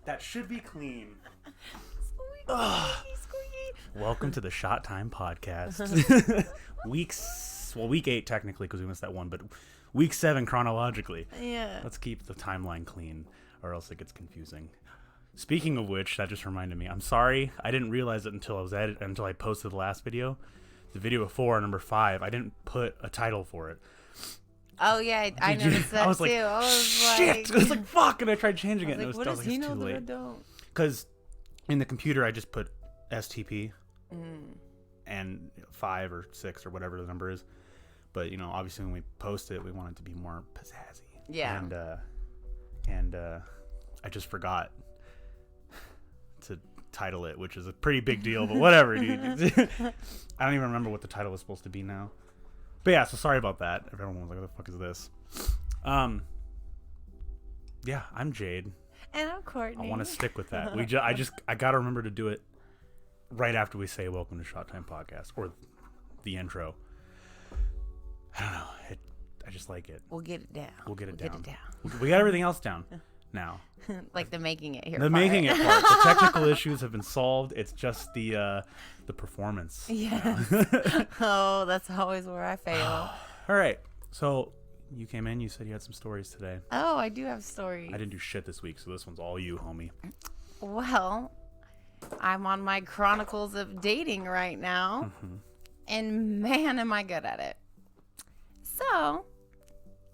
That should be clean. Squeaky. Welcome to the Shot Time Podcast. Week 8 technically because we missed that one, but week 7 chronologically. Yeah. Let's keep the timeline clean or else it gets confusing. Speaking of which, that just reminded me. I'm sorry. I didn't realize it until I posted the last video. The video before, number 5, I didn't put a title for it. Oh, yeah. I noticed that, I was too. like, I was shit! I was like, fuck! And I tried changing it, and it was, what I was does like, he it's know too that I late. don't? Because in the computer, I just put STP and 5 or 6 or whatever the number is. But, obviously when we post it, we want it to be more pizzazzy. Yeah. And I just forgot to title it, which is a pretty big deal, but whatever, dude. I don't even remember what the title was supposed to be now. But yeah, so sorry about that. Everyone was like, what the fuck is this? Yeah, I'm Jade. And I'm Courtney. I want to stick with that. I got to remember to do it right after we say welcome to Shot Time Podcast or the intro. I don't know. I just like it. We'll get it down. We'll get it down. We got everything else down now. Like the making it here The part. making it part. The technical issues have been solved. It's just the performance. Yes. Oh, that's always where I fail. All right. So you came in. You said you had some stories today. Oh, I do have stories. I didn't do shit this week, so this one's all you, homie. Well, I'm on my chronicles of dating right now. Mm-hmm. And man, am I good at it. So,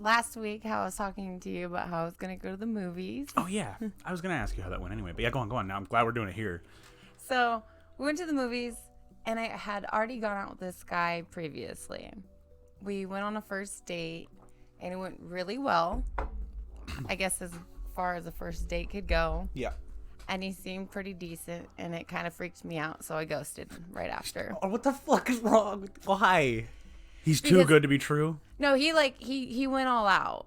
last week, how I was talking to you about how I was going to go to the movies. Oh, yeah. I was going to ask you how that went anyway. But yeah, go on. Now I'm glad we're doing it here. So, we went to the movies, and I had already gone out with this guy previously. We went on a first date, and it went really well. I guess as far as a first date could go. Yeah. And he seemed pretty decent, and it kind of freaked me out, so I ghosted right after. Oh, what the fuck is wrong? Why? He's too good to be true? No, he went all out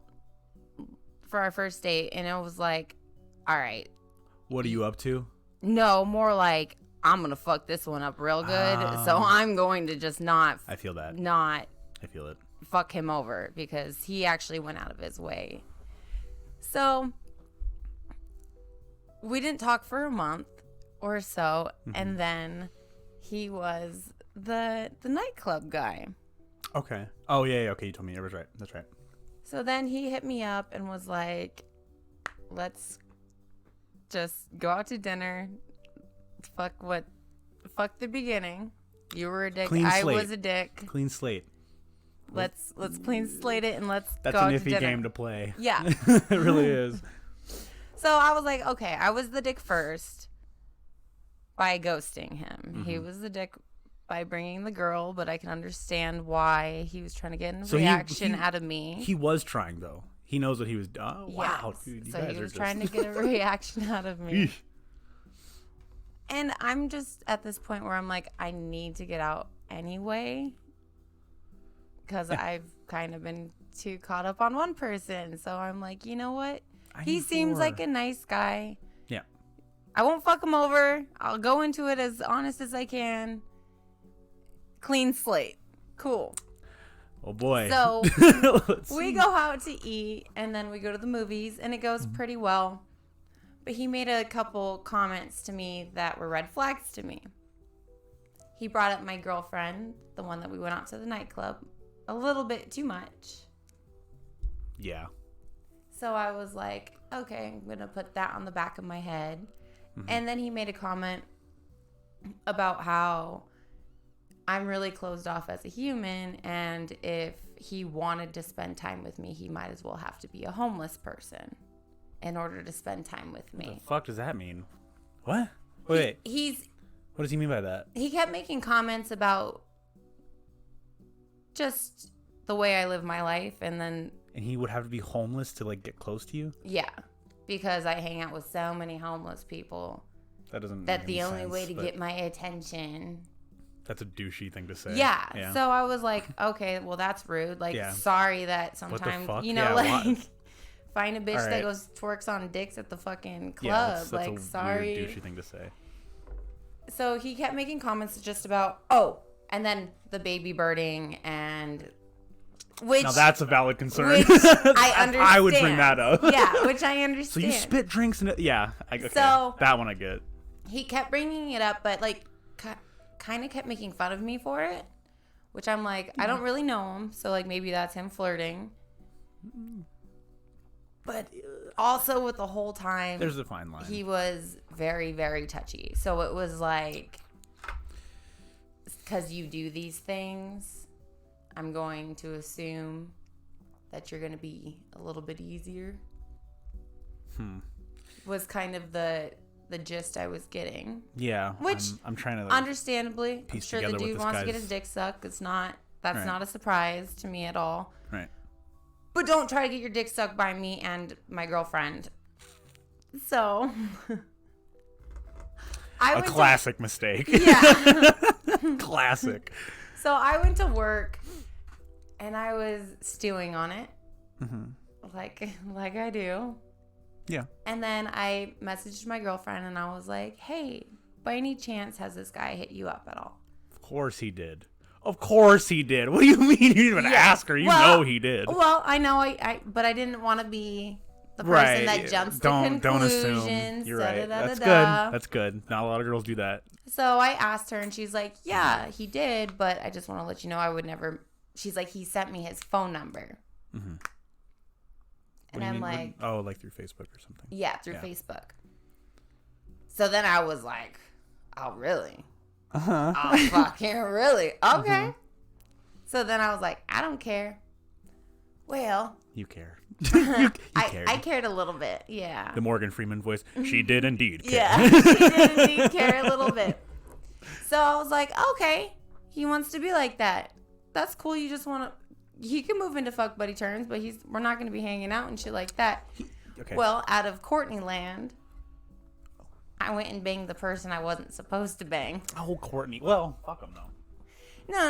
for our first date, and it was like, all right. What are you up to? No, more like, I'm going to fuck this one up real good, so I'm going to just not. I feel that. Not. I feel it. Fuck him over, because he actually went out of his way. So, we didn't talk for a month or so, and then he was the nightclub guy. Okay. Oh, yeah, okay, you told me. It was right. That's right. So then he hit me up and was like, let's just go out to dinner. Fuck the beginning. You were a dick. I was a dick. Clean slate. Let's clean slate it and let's That's go out an to iffy dinner. game to play. Yeah. It really is. So I was like, okay, I was the dick first by ghosting him. He was the dick by bringing the girl, but I can understand why he was trying to get a reaction out of me. He was trying, though. He knows what he was doing. Oh, wow. Yes. Dude, you so guys he was are trying to get a reaction out of me. And I'm just at this point where I'm like, I need to get out anyway. Because I've kind of been too caught up on one person. So I'm like, you know what? He seems like a nice guy. Yeah. I won't fuck him over. I'll go into it as honest as I can. Clean slate. Cool. Oh, boy. So we go out to eat, and then we go to the movies, and it goes pretty well. But he made a couple comments to me that were red flags to me. He brought up my girlfriend, the one that we went out to the nightclub, a little bit too much. Yeah. So I was like, okay, I'm going to put that on the back of my head. And then he made a comment about how I'm really closed off as a human, and if he wanted to spend time with me, he might as well have to be a homeless person in order to spend time with me. What the fuck does that mean? What? Wait. What does he mean by that? He kept making comments about just the way I live my life, and then... And he would have to be homeless to, like, get close to you? Yeah, because I hang out with so many homeless people. That doesn't That make the any only sense, way to get my attention... That's a douchey thing to say. Yeah. So I was like, okay, well, that's rude. Like, sorry that sometimes, find a bitch that goes twerks on dicks at the fucking club. That's like, a sorry. weird douchey thing to say. So he kept making comments just about, and then the baby birding and Which, now that's a valid concern. Which I understand. I would bring that up. Yeah, which I understand. So you spit drinks in it? Yeah. Okay. So that one I get. He kept bringing it up, but like kind of kept making fun of me for it, which I'm like, I don't really know him, so like maybe that's him flirting. But also with the whole time, there's a fine line. He was very, very touchy. So it was like, because you do these things, I'm going to assume that you're going to be a little bit easier. Was kind of the gist I was getting. Yeah. Which, I'm trying to understandably, I'm sure the dude wants to get his dick sucked. That's right. not a surprise to me at all. Right. But don't try to get your dick sucked by me and my girlfriend. So, a classic mistake. Yeah. Classic. So I went to work and I was stewing on it. Like I do. Yeah. And then I messaged my girlfriend and I was like, hey, by any chance has this guy hit you up at all? Of course he did. Of course he did. What do you mean you didn't even ask her? You know he did. Well, I know, but I didn't want to be the person that jumps to conclusions. Don't assume. You're right. That's good. That's good. Not a lot of girls do that. So I asked her and she's like, yeah, he did, but I just want to let you know I would never. She's like, he sent me his phone number. And I'm like, like through Facebook or something. Yeah, through Facebook. So then I was like, oh, really? Oh, fucking really? Okay. So then I was like, I don't care. Well. You care. I cared a little bit, yeah. The Morgan Freeman voice. She did indeed care. Yeah, she did indeed care a little bit. So I was like, okay, he wants to be like that. That's cool. You just want to. He can move into fuck buddy terms, but we're not going to be hanging out and shit like that. Okay. Well, out of Courtney land, I went and banged the person I wasn't supposed to bang. Oh, Courtney. Well, fuck him though.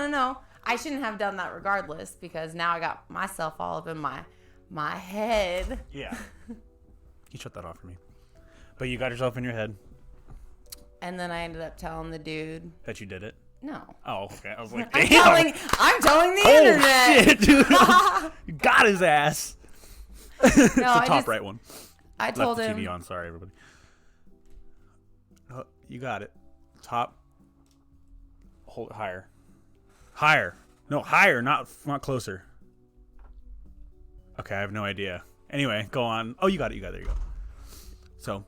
No. I shouldn't have done that regardless because now I got myself all up in my head. Yeah. You shut that off for me. But you got yourself in your head. And then I ended up telling the dude that you did it. No. Oh, okay. I was like, damn. I'm telling the internet. Oh, shit, dude. You got his ass. No, it's the top right one. I told Left him. the TV on. Sorry, everybody. Oh, you got it. Top. Hold it higher. Higher. No, higher, not closer. Okay, I have no idea. Anyway, go on. Oh, you got it. There you go. So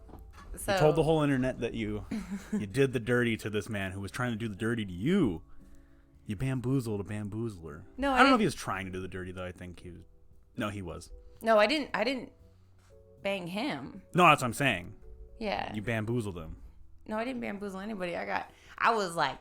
you told the whole internet that you did the dirty to this man who was trying to do the dirty to you. You bamboozled a bamboozler. No, I don't know if he was trying to do the dirty though. I think he was. No, he was. No, I didn't bang him. No, that's what I'm saying. Yeah. You bamboozled him. No, I didn't bamboozle anybody. I was like,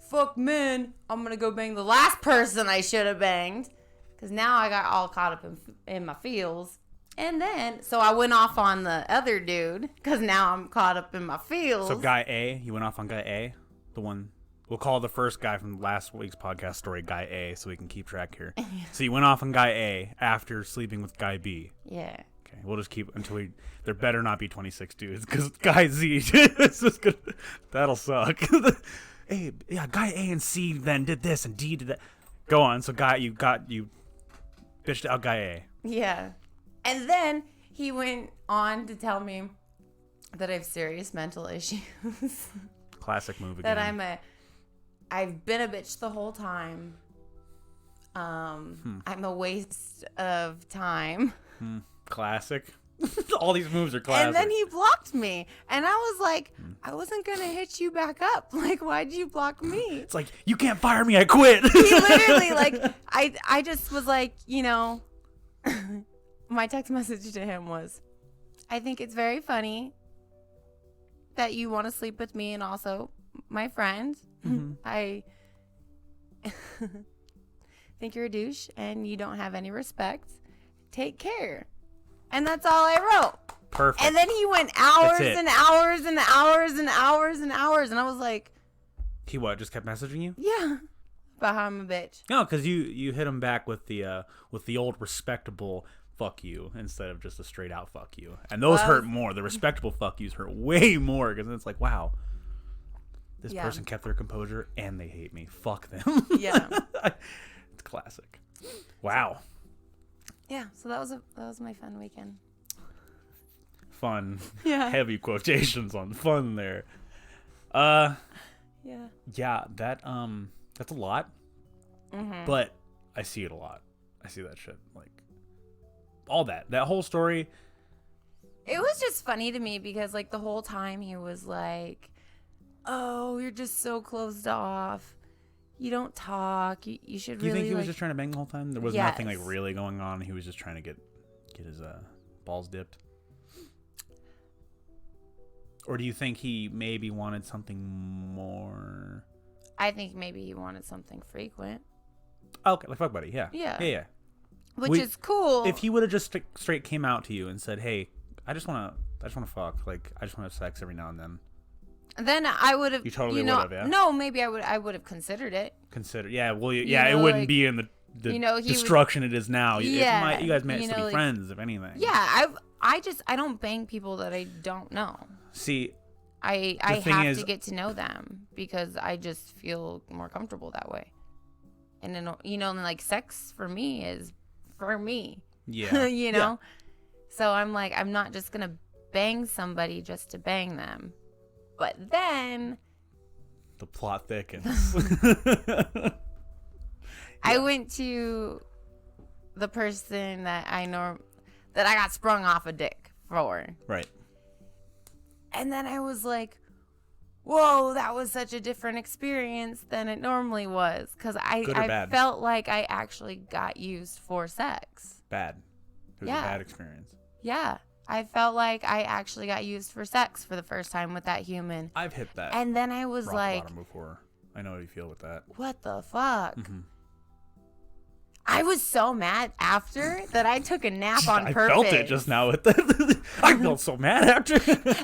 fuck men. I'm gonna go bang the last person I should have banged. Because now I got all caught up in my feels. And then, so I went off on the other dude. Because now I'm caught up in my feels. So guy A, you went off on guy A? The one, we'll call the first guy from last week's podcast story guy A so we can keep track here. So you went off on guy A after sleeping with guy B. Yeah. Okay, we'll just keep until there better not be 26 dudes. Because guy Z, it's just gonna, that'll suck. Hey, yeah, guy A and C then did this and D did that. Go on. So you bitched out guy A. Yeah. And then he went on to tell me that I have serious mental issues. Classic move again. That I've been a bitch the whole time. I'm a waste of time. Classic. All these moves are classic. And then he blocked me. And I was like, I wasn't going to hit you back up. Like, why'd you block me? It's like, you can't fire me, I quit. He literally, like, I just was like, my text message to him was, I think it's very funny that you want to sleep with me and also my friend. I think you're a douche and you don't have any respect. Take care. And that's all I wrote. Perfect. And then he went hours and hours and hours and hours and hours. And I was like... He what? Just kept messaging you? Yeah. About how I'm a bitch. No, because you hit him back with the old respectable fuck you instead of just a straight out fuck you. And those hurt more. The respectable fuck yous hurt way more because it's like, wow. This person kept their composure and they hate me. Fuck them. Yeah. It's classic. Wow. Yeah, so that was my fun weekend. Fun. Yeah. Heavy quotations on fun there. Yeah. Yeah, that's a lot. Mm-hmm. But I see it a lot. I see that shit. Like, all that whole story. It was just funny to me because, like, the whole time he was like, oh, you're just so closed off. You don't talk. You should Do you really, think he was like... just trying to bang the whole time? There was nothing, like, really going on. He was just trying to get his balls dipped? Or do you think he maybe wanted something more? I think maybe he wanted something frequent. Okay, like fuck buddy, yeah. Yeah. Which is cool. If he would have just straight came out to you and said, "Hey, I just want to fuck. Like, I just want to have sex every now and then." Then I would have. You totally would have, yeah. No, maybe I would have considered it. Yeah. Well, yeah, it wouldn't be in the destruction it is now. Yeah. You guys might still be friends, if anything. Yeah, I don't bang people that I don't know. See, I have to get to know them because I just feel more comfortable that way. And then, like, sex for me is for me. Yeah. Yeah. So I'm like, I'm not just going to bang somebody just to bang them. But then the plot thickens. I went to the person that I know that I got sprung off a dick for. Right. And then I was like, whoa, that was such a different experience than it normally was. Because I felt like I actually got used for sex. Bad. It was a bad experience. Yeah. I felt like I actually got used for sex for the first time with that human. I've hit that. And then I was rock like, bottom before. I know how you feel with that. What the fuck? Mm-hmm. I was so mad after that I took a nap on purpose. I felt it just now. I felt so mad after.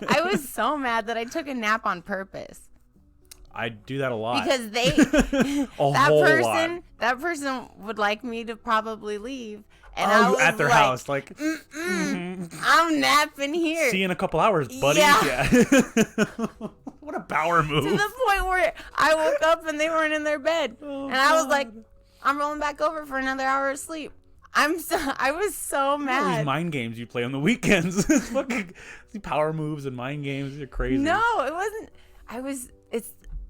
I was so mad that I took a nap on purpose. I do that a lot. Because that person would like me to probably leave. And I was at their house, like, I'm napping here. See you in a couple hours, buddy. Yeah. What a power move. To the point where I woke up and they weren't in their bed. And I was like, I'm rolling back over for another hour of sleep. I was so mad. These mind games you play on the weekends. Fucking power moves and mind games. You're crazy. No, it wasn't.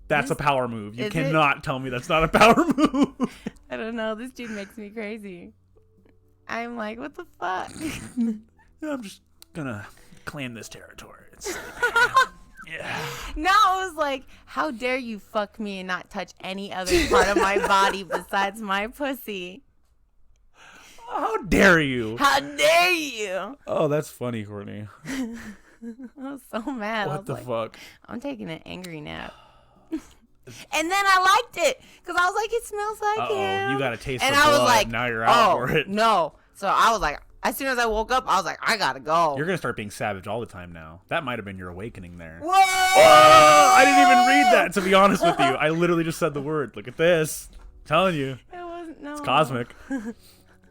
That's a power move. You cannot tell me that's not a power move. I don't know. This dude makes me crazy. I'm like, what the fuck? I'm just gonna claim this territory. Yeah. No, I was like, how dare you fuck me and not touch any other part of my body besides my pussy? How dare you? How dare you? Oh, that's funny, Courtney. I was so mad. What the fuck? I'm taking an angry nap. And then I liked it because I was like, it smells like him. You got a taste and of I blood. Was like, now you're out for it. No. So I was like, as soon as I woke up, I was like, I gotta go. You're gonna start being savage all the time now. That might have been your awakening there. Whoa! Oh, I didn't even read that, to be honest with you. I literally just said the word. Look at this. I'm telling you. It wasn't. No. It's cosmic.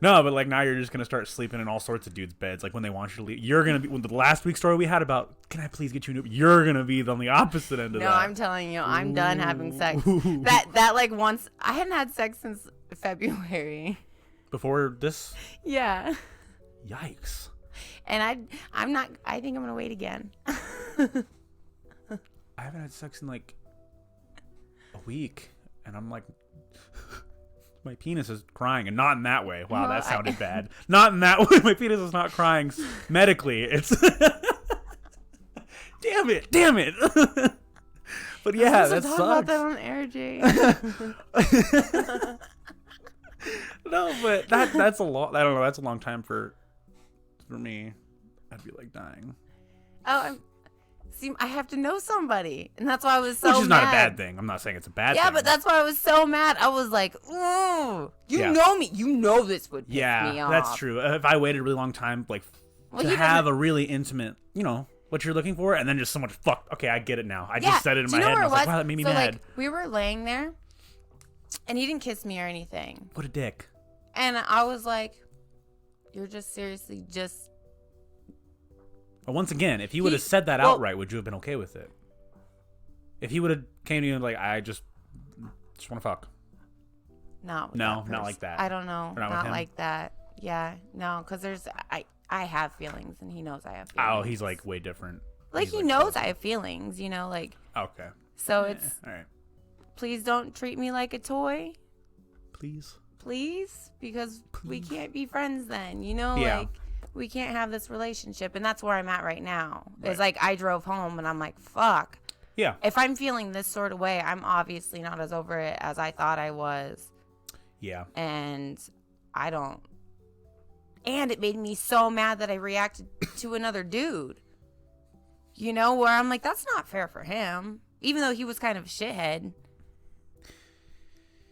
No, but like now you're just gonna start sleeping in all sorts of dudes' beds. Like when they want you to leave, you're gonna be. When the last week's story we had about, can I please get you a new? You're gonna be on the opposite end of that. No, I'm telling you, I'm done having sex. That like once I hadn't had sex since February. Before this. Yeah. Yikes. And I'm not. I think I'm gonna wait again. I haven't had sex in like a week, and I'm like. My penis is crying, and not in that way. Wow, that sounded bad. Not in that way. My penis is not crying medically. It's damn it. But yeah, that talk sucks. about that on air, Jay. No, but that's a lot. I don't know. That's a long time for me. I'd be like dying. Oh, see, I have to know somebody, and that's why I was so mad. Which is not a bad thing. I'm not saying it's a bad thing. Yeah, but that's why I was so mad. I was like, ooh, you know me. You know this would piss me off. Yeah, that's true. If I waited a really long time, like, to have a really intimate, what you're looking for, and then just so much fuck. Okay, I get it now. I just said it in my head, and I was like, wow, that made me mad. Like, we were laying there, and he didn't kiss me or anything. What a dick. And I was like, you're just seriously just... But once again, if he would have said that outright, would you have been okay with it? If he would have came to you and like, I just want to fuck. not with No, that not person. like that. I don't know. Or not with Not him? like that. Yeah, no, because I have feelings, and he knows I have feelings. Oh, he's like way different. Like, He's he like, knows I have feelings, you know, like, Okay. so it's, All right. please don't treat me like a toy, Please. because we can't be friends then, you know, Yeah. like, we can't have this relationship, and that's where I'm at right now. Right. It's like, I drove home, and I'm like, fuck. Yeah. If I'm feeling this sort of way, I'm obviously not as over it as I thought I was, Yeah. and I don't, and it made me so mad that I reacted to another dude. You know, where I'm like, that's not fair for him. Even though he was kind of a shithead.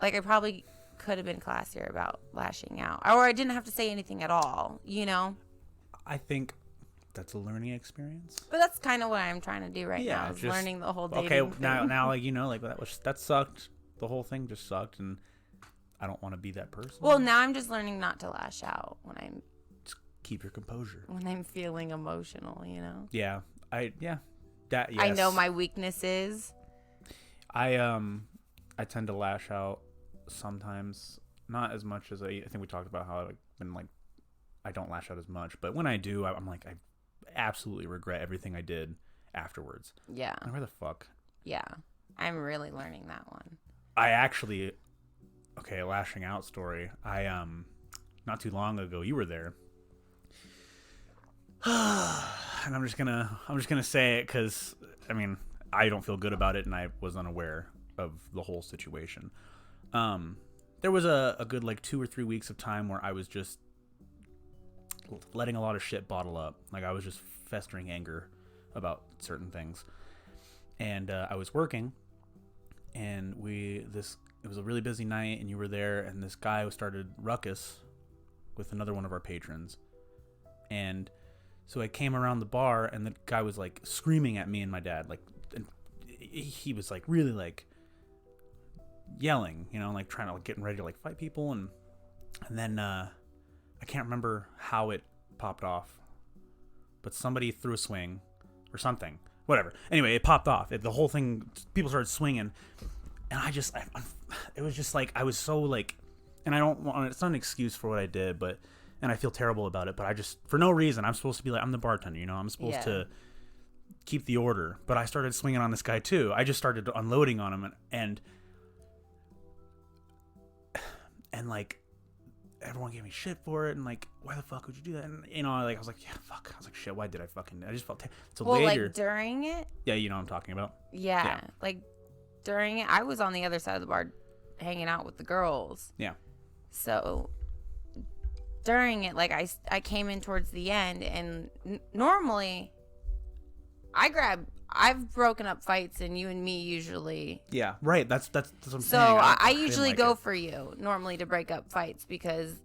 Like, I probably could have been classier about lashing out. Or I didn't have to say anything at all, you know? I think that's a learning experience. But that's kind of what I'm trying to do right now. Is just learning the whole dating okay. thing. Now, like, you know, like that sucked. The whole thing just sucked, and I don't want to be that person. Well, now I'm just learning not to lash out Just keep your composure. when I'm feeling emotional, you know? Yeah. That. Yes. I know my weaknesses. I tend to lash out sometimes, not as much as I think we talked about how I've been like I don't lash out as much, but when I do, I'm like I absolutely regret everything I did afterwards. Yeah. Like, where the fuck? Yeah. I'm really learning that one. I actually lashing out story. I not too long ago, you were there. And I'm just gonna say it because I mean I don't feel good about it, and I was unaware of the whole situation. There was a good like 2 or 3 weeks of time where I was just letting a lot of shit bottle up. Like, I was just festering anger about certain things, and I was working, and it was a really busy night, and you were there, and this guy started ruckus with another one of our patrons, and so I came around the bar, and the guy was like screaming at me and my dad, like, and he was like really like yelling, you know, like trying to like getting ready to like fight people, and then I can't remember how it popped off, but somebody threw a swing or something, whatever. Anyway, it popped off. The whole thing, people started swinging, and it was just like I was so like, and I don't want, it's not an excuse for what I did, but. And I feel terrible about it, but I just, for no reason, I'm supposed to be like, I'm the bartender, you know, I'm supposed to keep the order. But I started swinging on this guy too. I just started unloading on him, and like, everyone gave me shit for it, and like, why the fuck would you do that? And, you know, like, I was like, yeah, fuck. I was like, shit, why did I just felt so later. Like, during it? Yeah, you know what I'm talking about. Yeah. Like, during it, I was on the other side of the bar hanging out with the girls. Yeah. So during it, like, I came in towards the end, and normally I've broken up fights, and you and me usually. Yeah, right. That's what I'm so saying. I usually go for you normally to break up fights, because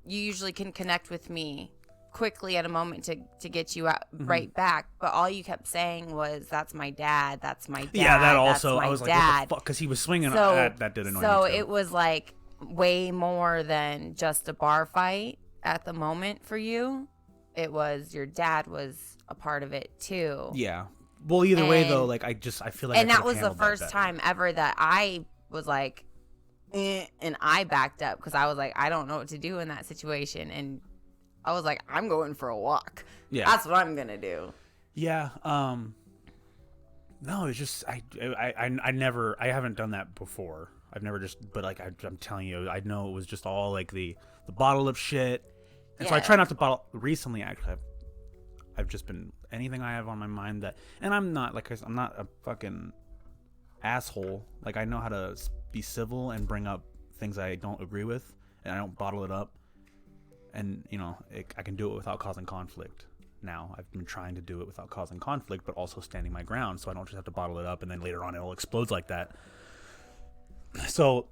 you usually can connect with me quickly at a moment to get you out right back. But all you kept saying was, "That's my dad. That's my dad." Yeah, that also. I was dad. like, what the fuck? Because he was swinging. So that did annoy me So too. it was like way more than just a bar fight at the moment for you. It was your dad was a part of it too. Yeah. Well, either way though, like I feel like, and that was the first time ever that I was like, and I backed up, because I was like, I don't know what to do in that situation, and I was like, I'm going for a walk. Yeah, that's what I'm gonna do. Yeah. No, it's just I haven't done that before. I've never but like I'm telling you, I know it was just all like the bottle of shit, and so I try not to bottle. Recently, actually, I've just been anything I have on my mind that, and I'm not I'm not a fucking asshole. Like, I know how to be civil and bring up things I don't agree with, and I don't bottle it up. And you know, I can do it without causing conflict. Now I've been trying to do it without causing conflict, but also standing my ground, so I don't just have to bottle it up and then later on it all explodes like that. So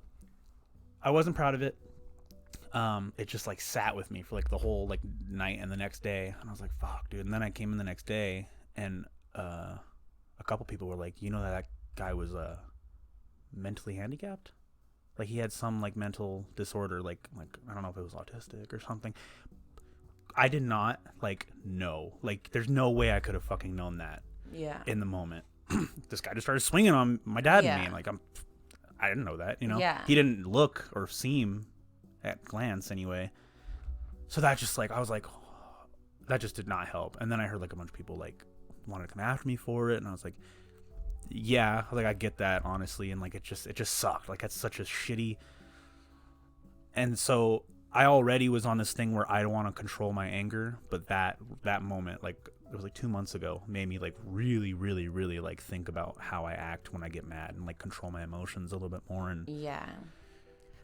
I wasn't proud of it. It just like sat with me for like the whole like night and the next day, and I was like, fuck, dude. And then I came in the next day, and a couple people were like, you know, that guy was mentally handicapped, like he had some like mental disorder, like I don't know if it was autistic or something. I did not know, there's no way I could have fucking known that in the moment. This guy just started swinging on my dad and me, and like I didn't know that, you know? Yeah. He didn't look or seem at glance anyway. So that just like, I was like, oh, that just did not help. And then I heard like a bunch of people like wanted to come after me for it. And I was like, yeah, like I get that honestly. And like, it just sucked. Like that's such a shitty. And so I already was on this thing where I don't want to control my anger. But that moment, like it was like 2 months ago, made me like really, really, really like think about how I act when I get mad and like control my emotions a little bit more. And yeah.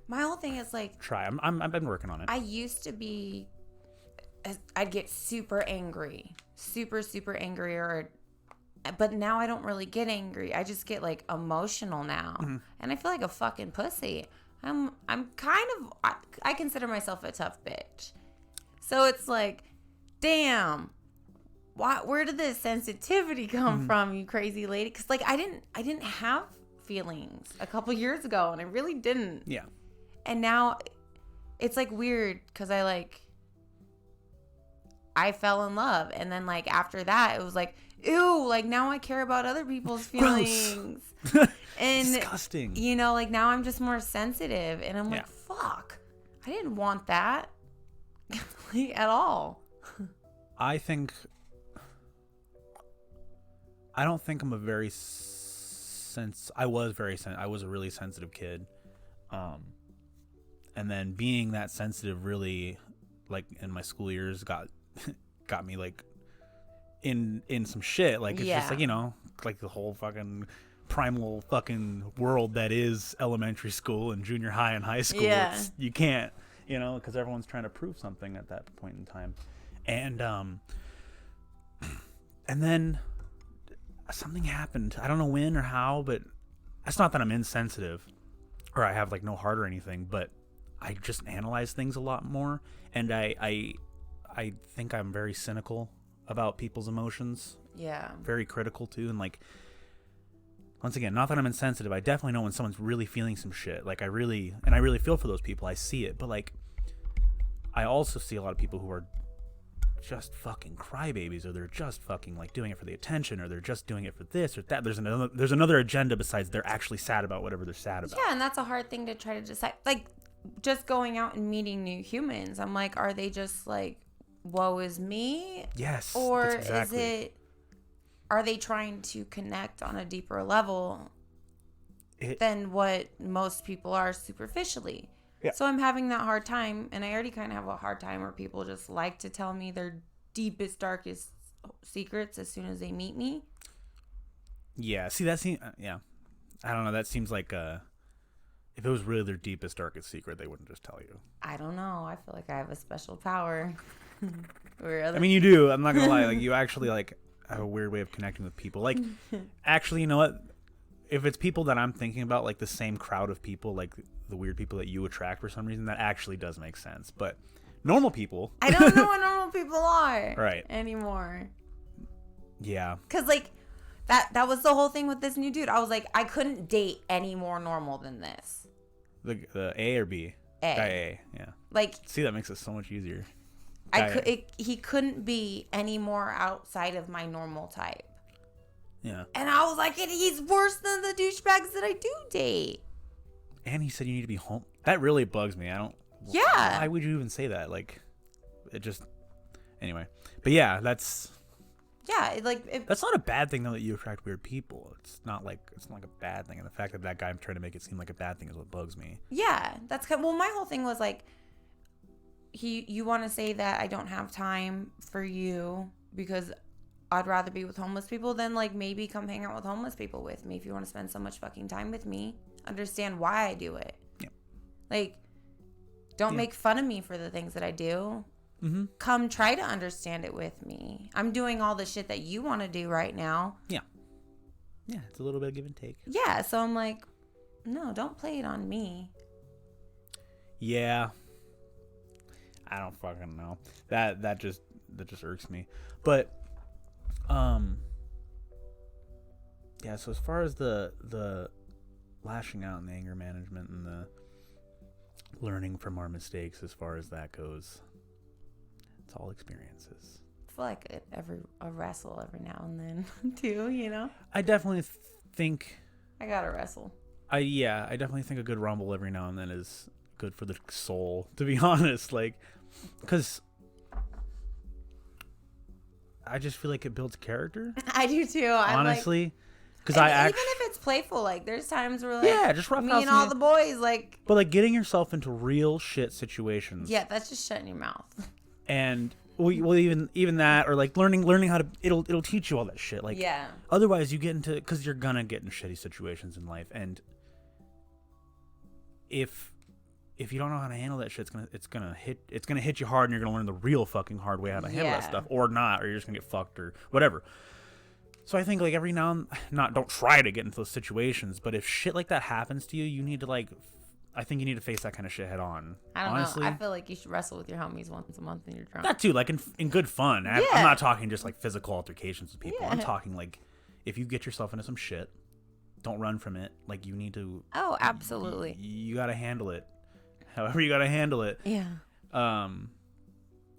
My whole thing is like, I've been working on it. I used to be, I'd get super angry, super angry, but now I don't really get angry. I just get like emotional now, and I feel like a fucking pussy. I'm kind of, I consider myself a tough bitch, so it's like, damn, where did this sensitivity come from, you crazy lady? Because like I didn't have feelings a couple years ago, and I really didn't. Yeah. And now it's like weird because I fell in love. And then like after that, it was like, ew, like now I care about other people's feelings. And disgusting. You know, like now I'm just more sensitive. And I'm like, fuck, I didn't want that like, at all. I don't think I'm a very I was a really sensitive kid. And then being that sensitive really, like, in my school years got me, like, in some shit. Like, it's just, like, you know, like the whole fucking primal fucking world that is elementary school and junior high and high school. Yeah. You can't, you know, because everyone's trying to prove something at that point in time. And then something happened. I don't know when or how, but it's not that I'm insensitive or I have, like, no heart or anything, but I just analyze things a lot more, and I think I'm very cynical about people's emotions. Yeah. Very critical too, and like, once again, not that I'm insensitive. I definitely know when someone's really feeling some shit. Like I really feel for those people. I see it, but like, I also see a lot of people who are just fucking crybabies, or they're just fucking like doing it for the attention, or they're just doing it for this or that. There's another agenda besides they're actually sad about whatever they're sad about. Yeah, and that's a hard thing to try to decide. Like, just going out and meeting new humans, I'm like, are they just like, woe is me? Yes. Or exactly. is it, are they trying to connect on a deeper level than what most people are superficially? Yeah. So I'm having that hard time, and I already kind of have a hard time where people just like to tell me their deepest, darkest secrets as soon as they meet me. Yeah. See, that seems, yeah. I don't know. That seems like, if it was really their deepest, darkest secret, they wouldn't just tell you. I don't know. I feel like I have a special power. I mean, you do. I'm not going to lie. Like, you actually, like, have a weird way of connecting with people. Like, actually, you know what? If it's people that I'm thinking about, like the same crowd of people, like the weird people that you attract for some reason, that actually does make sense. But normal people... I don't know what normal people are right anymore. Yeah. Because, like... That was the whole thing with this new dude. I was like, I couldn't date any more normal than this. The A or B? A. Guy A, yeah. Like, see, that makes it so much easier. He couldn't be any more outside of my normal type. Yeah. And I was like, he's worse than the douchebags that I do date. And he said you need to be home. That really bugs me. I don't... Yeah. Why would you even say that? Like, it just... Anyway. But yeah, that's... Yeah, like... That's not a bad thing, though, that you attract weird people. It's not like a bad thing. And the fact that guy I'm trying to make it seem like a bad thing is what bugs me. Yeah, that's kind of... Well, my whole thing was, like, you want to say that I don't have time for you because I'd rather be with homeless people, then, like, maybe come hang out with homeless people with me if you want to spend so much fucking time with me. Understand why I do it. Yeah. Like, don't make fun of me for the things that I do. Mm-hmm. Come try to understand it with me. I'm doing all the shit that you want to do right now. Yeah. Yeah, it's a little bit of give and take. Yeah, so I'm like, no, don't play it on me. Yeah. I don't fucking know. That just irks me. But yeah, so as far as the lashing out and the anger management and the learning from our mistakes, as far as that goes, it's all experiences. I feel like a wrestle every now and then too, you know? I definitely think I gotta wrestle. I definitely think a good rumble every now and then is good for the soul, to be honest. Like, because I just feel like it builds character. I do too. Honestly. Because even if it's playful, like there's times where like just rough me and all the boys like. But like getting yourself into real shit situations. Yeah, that's just shutting your mouth. And well, even that, or like learning how to it'll teach you all that shit. Like otherwise you get into, because you're gonna get in shitty situations in life, and if you don't know how to handle that shit, it's gonna hit you hard, and you're gonna learn the real fucking hard way how to handle that stuff, or not, or you're just gonna get fucked or whatever. So I think like every now and don't try to get into those situations, but if shit like that happens to you, you need to I think you need to face that kind of shit head on. I don't know. I feel like you should wrestle with your homies once a month when you're drunk. That too, like in good fun. I'm not talking just like physical altercations with people. I'm talking like if you get yourself into some shit, don't run from it. Like you need to. Oh, absolutely. You got to handle it. However you got to handle it. Yeah.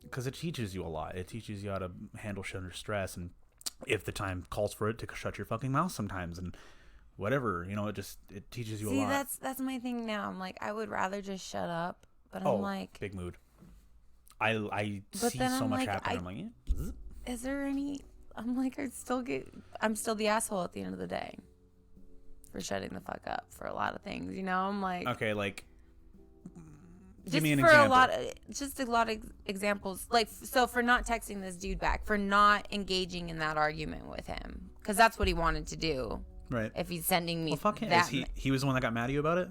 Because it teaches you a lot. It teaches you how to handle shit under stress, and if the time calls for it, to shut your fucking mouth sometimes, and whatever, it teaches you a lot. That's my thing now. I'm like, I would rather just shut up, but I'm like, big mood. I see so much happen. I'm like, is there any? I'm like, I'm still the asshole at the end of the day for shutting the fuck up for a lot of things. I'm like, okay, like. Give me an example. A lot of examples. Like, so for not texting this dude back, for not engaging in that argument with him, because that's what he wanted to do. Right. If he's sending me, well, fuck him. He was the one that got mad at you about it?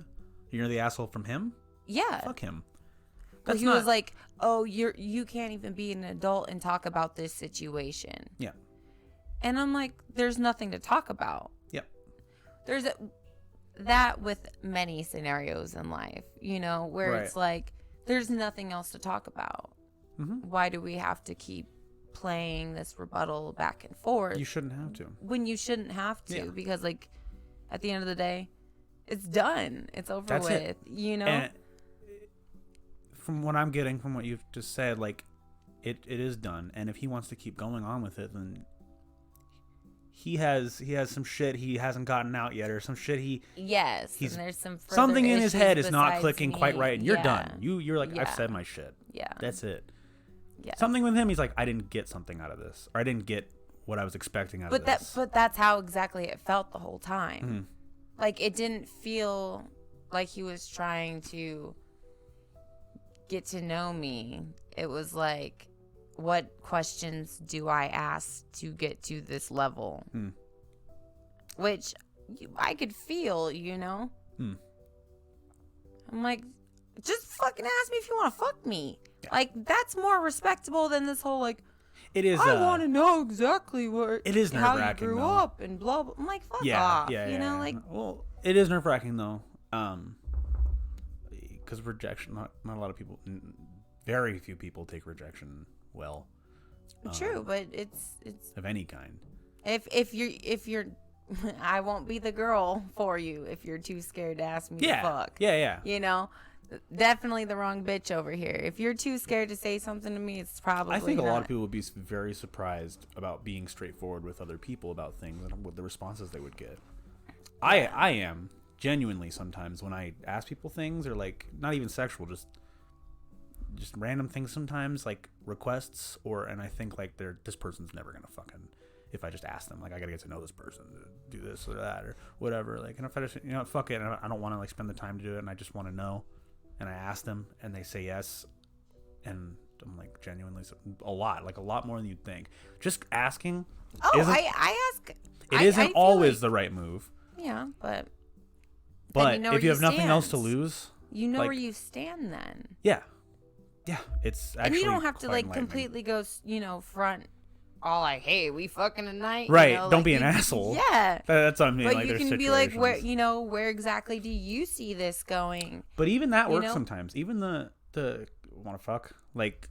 You're the asshole from him? Yeah. Fuck him. But he was like, "Oh, you can't even be an adult and talk about this situation." Yeah. And I'm like, "There's nothing to talk about." Yep. There's that with many scenarios in life, where it's like there's nothing else to talk about. Mm-hmm. Why do we have to keep playing this rebuttal back and forth? You shouldn't have to. When you shouldn't have to, because like at the end of the day, it's done. It's over. That's with. And from what I'm getting from what you've just said, like it is done. And if he wants to keep going on with it, then he has some shit he hasn't gotten out yet, or some shit and there's something in his head is not clicking quite right, and you're done. You're like, I've said my shit. Yeah, that's it. Yeah, something with him, he's like, I didn't get something out of this, or I didn't get what I was expecting out of this. But that's how exactly it felt the whole time. Mm-hmm. Like it didn't feel like he was trying to get to know me. It was like, what questions do I ask to get to this level? Which I could feel, I'm like, just fucking ask me if you want to fuck me. Yeah. Like, that's more respectable than this whole, like, it is. I want to know exactly it is how you grew up and blah, blah. I'm like, fuck off. Yeah. Like, well, it is nerve-wracking, though. Because rejection, not a lot of people, very few people take rejection well. True, but it's of any kind. If you're I won't be the girl for you if you're too scared to ask me to fuck. Yeah. Definitely the wrong bitch over here. If you're too scared to say something to me, it's probably I think not. A lot of people would be very surprised about being straightforward with other people about things and with the responses they would get. I am genuinely sometimes when I ask people things, or like not even sexual, just random things sometimes, like requests, and I think like this person's never gonna fucking, if I just ask them, like I gotta get to know this person to do this or that or whatever, like, and if I just fuck it, and I don't want to like spend the time to do it, and I just want to know, and I ask them and they say yes, and I'm like genuinely a lot more than you'd think. Just asking. I ask. It isn't always the right move. Yeah, but if you have nothing else to lose, where you stand then. Yeah, it's actually, and you don't have to like completely go, front all like, hey, we fucking tonight, right? Don't be an asshole. Yeah, that's what I mean. But like, you can be like, where exactly do you see this going? But even that works sometimes. Even the want to fuck, like.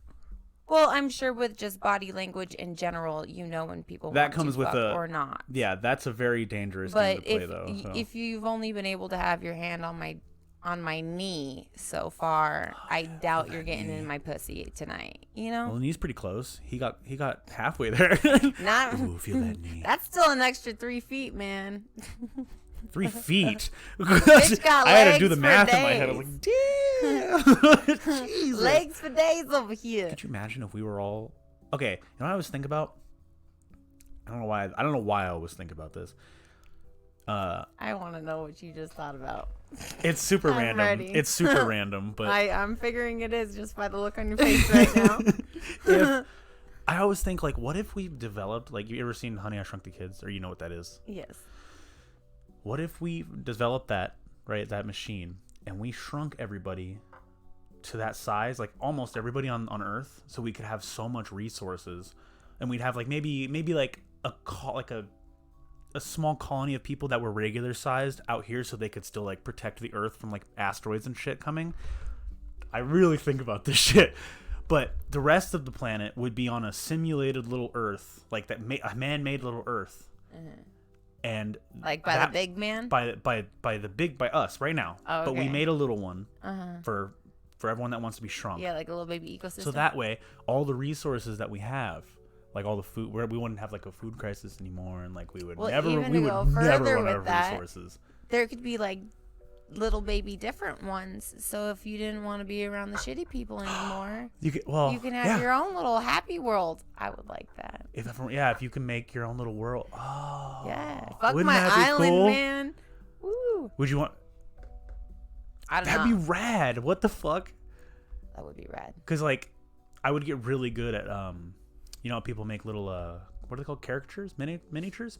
Well, I'm sure with just body language in general, when people that want comes to with fuck or not. Yeah, that's a very dangerous game to play, though. So. If you've only been able to have your hand on my knee so far, I doubt you're getting in my pussy tonight. Well, the knee's pretty close. He got halfway there. Not. Ooh, feel that knee. That's still an extra 3 feet, man. 3 feet. Bitch got I had to do legs the for math in my head. I was like, damn. Jesus. Legs for days over here. Could you imagine if we were all... Okay, you know what I always think about? I don't know why I always think about this. I want to know what you just thought about. It's super I'm random. ready. It's super random, but... I'm figuring it is just by the look on your face right now. I always think, like, what if we developed... Like, you ever seen Honey, I Shrunk the Kids? Or you know what that is? Yes. What if we developed that, right, that machine, and we shrunk everybody to that size, like almost everybody on Earth, so we could have so much resources, and we'd have like maybe like a small colony of people that were regular sized out here, so they could still like protect the Earth from like asteroids and shit coming. I really think about this shit. But the rest of the planet would be on a simulated little Earth, like that a man-made little Earth. Mm-hmm. And like by the big man, by us right now. Oh, okay. But we made a little one for everyone that wants to be shrunk. Yeah, like a little baby ecosystem. So that way, all the resources that we have, like all the food, we wouldn't have like a food crisis anymore, and like we would never run out of resources. There could be like little baby different ones. So if you didn't want to be around the shitty people anymore, you can have your own little happy world. I would like that. If you can make your own little world. Oh. Yeah. Fuck my island, cool? Man. Woo. Would you want? That'd be rad. What the fuck? That would be rad. Because like, I would get really good at you know, people make little what are they called? Caricatures, miniatures.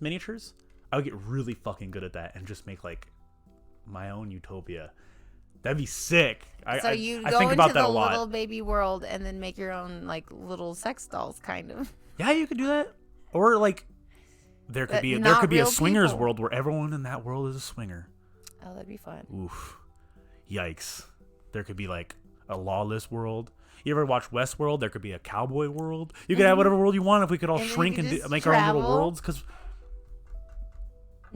I would get really fucking good at that and just make like my own utopia. That'd be sick. So you go think about into that the a lot. Little baby world and then make your own like little sex dolls, kind of. Yeah, you could do that. Or like, there could be a swingers world where everyone in that world is a swinger. Oh, that'd be fun. Oof, yikes. There could be like a lawless world. You ever watch Westworld? There could be a cowboy world. You could have whatever world you want if we could all shrink and make our own little worlds.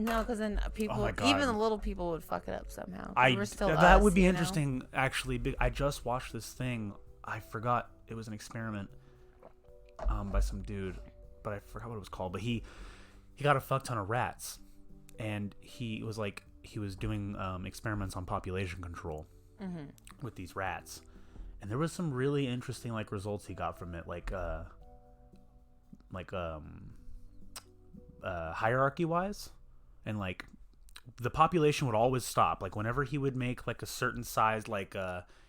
No, because then people, even the little people, would fuck it up somehow. That would be interesting, actually. I just watched this thing. I forgot it was an experiment by some dude, but I forgot what it was called. But he got a fuck ton of rats, and he was doing experiments on population control with these rats, and there was some really interesting like results he got from it, like hierarchy wise. And like the population would always stop. Like whenever he would make like a certain size, like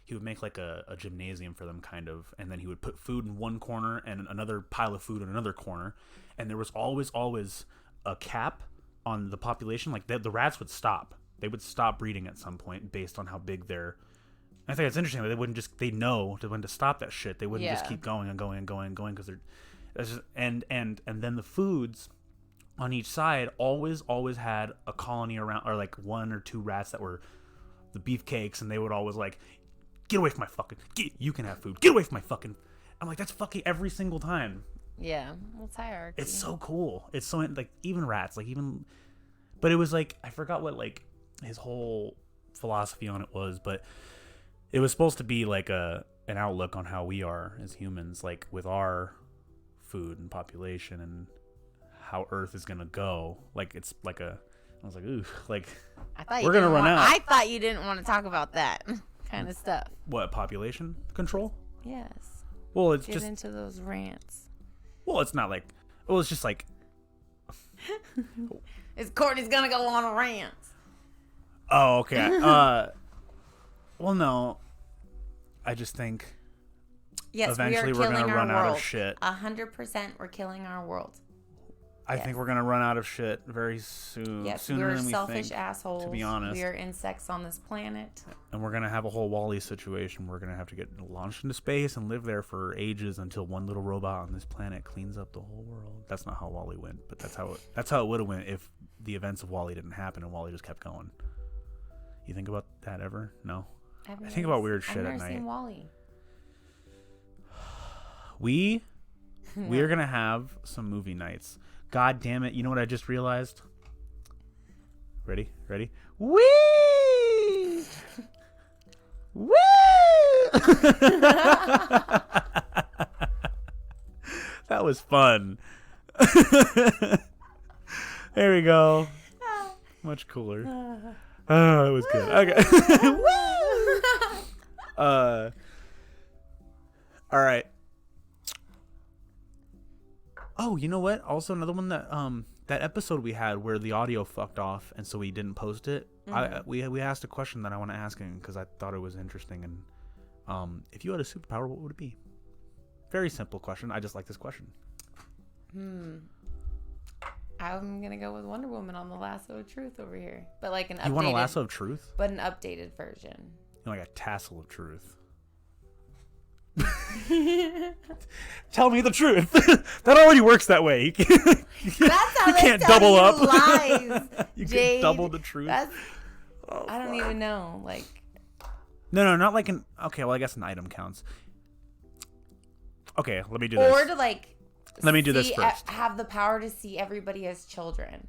he would make like a gymnasium for them kind of, and then he would put food in one corner and another pile of food in another corner, and there was always a cap on the population. Like the rats would stop. They would stop breeding at some point based on how big their... I think it's interesting that they wouldn't just... They know when to stop that shit. They wouldn't just keep going and going and going and going because they're... And then the foods on each side always had a colony around, or like 1 or 2 rats that were the beefcakes, and they would always like, get away from my fucking... you can have food. Get away from my fucking... I'm like, that's fucking every single time. Yeah, well, it's hierarchy. It's so cool. It's so, like, even rats, like, even... But it was like, I forgot what, like, his whole philosophy on it was, but it was supposed to be like an outlook on how we are as humans, like with our food and population and how Earth is gonna go. Like it's like I was like, ooh, like we're gonna run out. I thought you didn't want to talk about that kind of stuff. What, population control? Yes. Well, it's Get just into those rants. Well, it's not like. Well, it's just like. Is Courtney's gonna go on a rant? Oh, okay. Well, no. I just think. Yes, eventually we are we're gonna run out of shit. 100%, we're killing our world. I think we're gonna run out of shit very soon. Yes, sooner we're than we selfish think, assholes. to be honest. We are insects on this planet. And we're gonna have a whole WALL-E situation. We're gonna have to get launched into space and live there for ages until one little robot on this planet cleans up the whole world. That's not how WALL-E went, but that's how it would have went if the events of WALL-E didn't happen and WALL-E just kept going. You think about that ever? No. I think about weird shit at night. I've never seen WALL-E. We are gonna have some movie nights. God damn it! You know what I just realized? Ready? Whee! Woo! That was fun. There we go. Much cooler. Oh, it was good. Okay. All right. Oh, you know what? Also, another one that that episode we had where the audio fucked off, and so we didn't post it. We asked a question that I want to ask him because I thought it was interesting. And if you had a superpower, what would it be? Very simple question. I just like this question. I'm gonna go with Wonder Woman on the Lasso of Truth over here, but like an updated. You want a lasso of truth? But an updated version. You know, like a tassel of truth. Tell me the truth. That already works that way. That's how you they can't tell double you up. Lies, You Jade. can double the truth. I don't even know. Like. No, not like an. Okay, well, I guess an item counts. Okay, let me do this. Or to like. Let me do this first. Have the power to see everybody as children.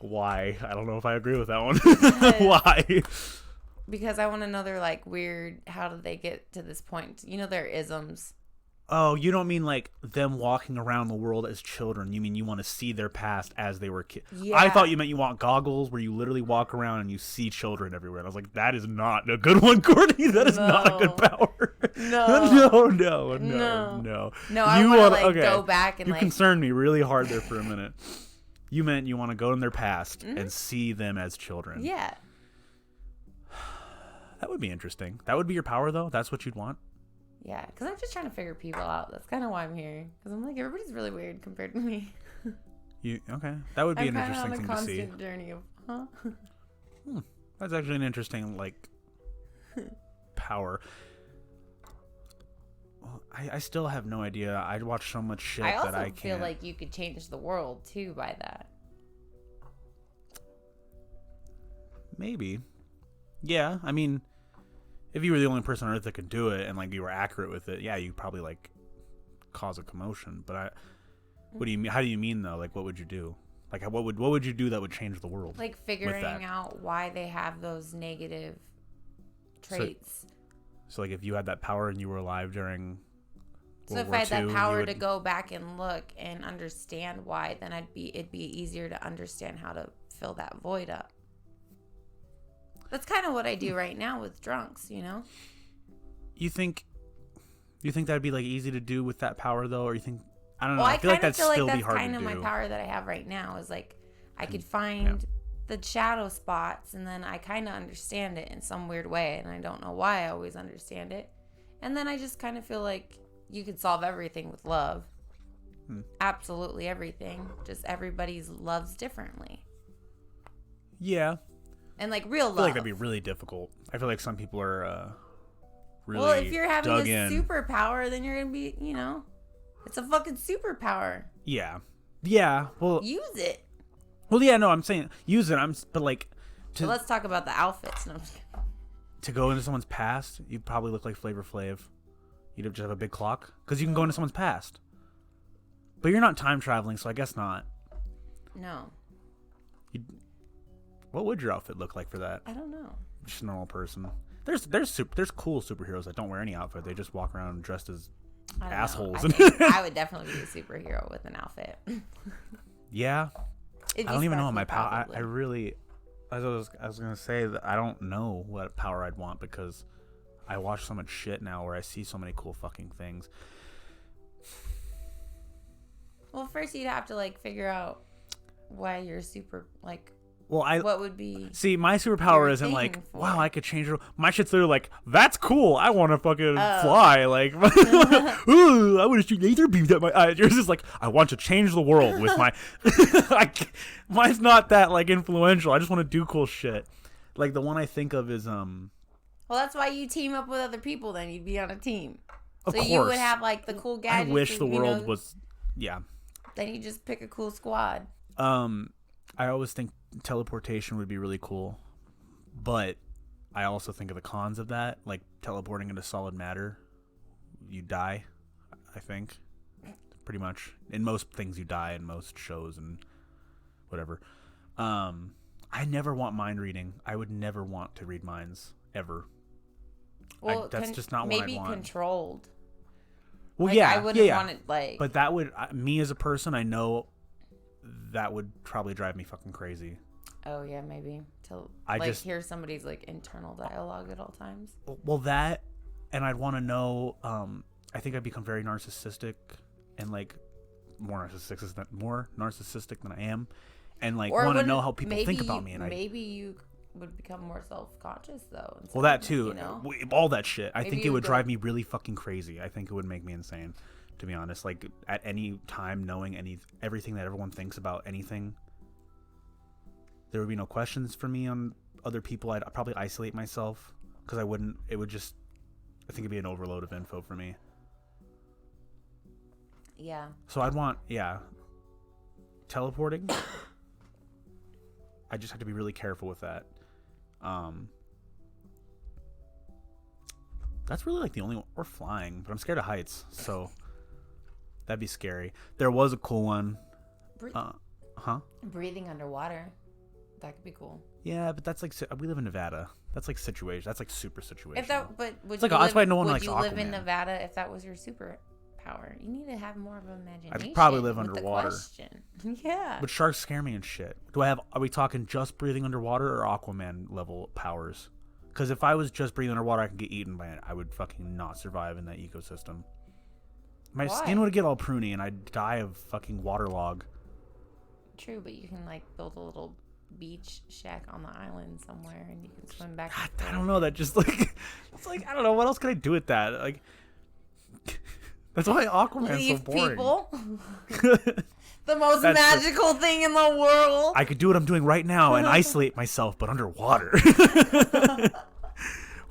Why? I don't know if I agree with that one. Why? Because I want to know their like weird. How did they get to this point? You know their isms. Oh, you don't mean like them walking around the world as children. You mean you want to see their past as they were kids. Yeah. I thought you meant you want goggles where you literally walk around and you see children everywhere. And I was like, that is not a good one, Courtney. That is not a good power. No. No. No, I want to like go back and you like. You concerned me really hard there for a minute. You meant you want to go in their past and see them as children. Yeah. That would be interesting. That would be your power, though? That's what you'd want? Yeah, because I'm just trying to figure people out. That's kind of why I'm here. Because I'm like, everybody's really weird compared to me. Okay. That would be an interesting thing to see. I'm kind of on a constant journey of, That's actually an interesting, like, power. Well, I still have no idea. I'd watch so much shit that I can't. Feel like you could change the world, too, by that. Maybe. Yeah, I mean, if you were the only person on Earth that could do it and like you were accurate with it, yeah, you probably like cause a commotion. But what do you mean? How do you mean though? Like, what would you do? Like, what would you do that would change the world? Like figuring out why they have those negative traits. So like, if you had that power and you were alive during World if War I had that II, power to go back and look and understand why, then it'd be easier to understand how to fill that void up. That's kind of what I do right now with drunks, you know? You think that'd be like easy to do with that power though, or you think I don't know? Well, I feel like that'd still be hard to do. That's kind of my power that I have right now is like I could find the shadow spots and then I kind of understand it in some weird way and I don't know why I always understand it. And then I just kind of feel like you could solve everything with love. Absolutely everything. Just everybody's loves differently. Yeah. And like real love. I feel like that'd be really difficult. I feel like some people are really well, if you're having a superpower, then you're gonna be, you know, it's a fucking superpower. Yeah. Well, use it. Well, yeah. No, I'm saying use it. But like, so let's talk about the outfits. No, to go into someone's past, you'd probably look like Flavor Flav. You'd just have a big clock because you can go into someone's past. But you're not time traveling, so I guess not. No. What would your outfit look like for that? I don't know. Just a normal person. There's cool superheroes that don't wear any outfit. They just walk around dressed as assholes. I would definitely be a superhero with an outfit. Yeah. I don't even know my power. I really, I was gonna say that I don't know what power I'd want because I watch so much shit now where I see so many cool fucking things. Well, first you'd have to like figure out why you're super like. Well, what would be see my superpower isn't like wow I could change it. My shit's literally like that's cool. I want to fucking fly like ooh I want to shoot laser beams at my eyes. Yours is like I want to change the world with my. Mine's not that like influential. I just want to do cool shit. Like the one I think of is Well, that's why you team up with other people. Then you'd be on a team. Of course. You would have like the cool gadgets. I wish the world was yeah. Then you just pick a cool squad. I always think teleportation would be really cool, but I also think of the cons of that, like teleporting into solid matter. You die, I think. Pretty much. In most things you die in most shows and whatever. I never want mind reading. I would never want to read minds, ever. Well, that's just not what I want. Maybe controlled. Well, like, I wouldn't want it like... But that would... me as a person, I know that would probably drive me fucking crazy. Oh yeah, maybe to hear somebody's like internal dialogue at all times. Well, that, and I'd want to know. I think I'd become very narcissistic, and like more narcissistic than I am, and like want to know how people think about me. And maybe you would become more self-conscious though. Well, that too. All that shit. I Maybe think it would drive me really fucking crazy. I think it would make me insane, to be honest. Like at any time, knowing everything that everyone thinks about anything. There would be no questions for me on other people. I'd probably isolate myself because I wouldn't. It would just. I think it'd be an overload of info for me. Yeah. So I'd want, teleporting. I just have to be really careful with that. That's really like the only one. Or flying, but I'm scared of heights, so that'd be scary. There was a cool one. Breathing underwater. That could be cool. Yeah, but that's like we live in Nevada. That's like situation. That's like super situation. That's why no one likes Aquaman. Would you live in Nevada if that was your superpower? You need to have more of an imagination. I'd probably live underwater. Yeah. But sharks scare me and shit. Are we talking just breathing underwater or Aquaman level powers? Because if I was just breathing underwater, I could get eaten by it. I would fucking not survive in that ecosystem. My skin would get all pruny and I'd die of fucking waterlog. True, but you can like build a little beach shack on the island somewhere and you can swim back. I don't know. That just like it's like I don't know what else can I do with that. Like that's why Aquaman's so boring. People. The most magical thing in the world. I could do what I'm doing right now and isolate myself, but underwater.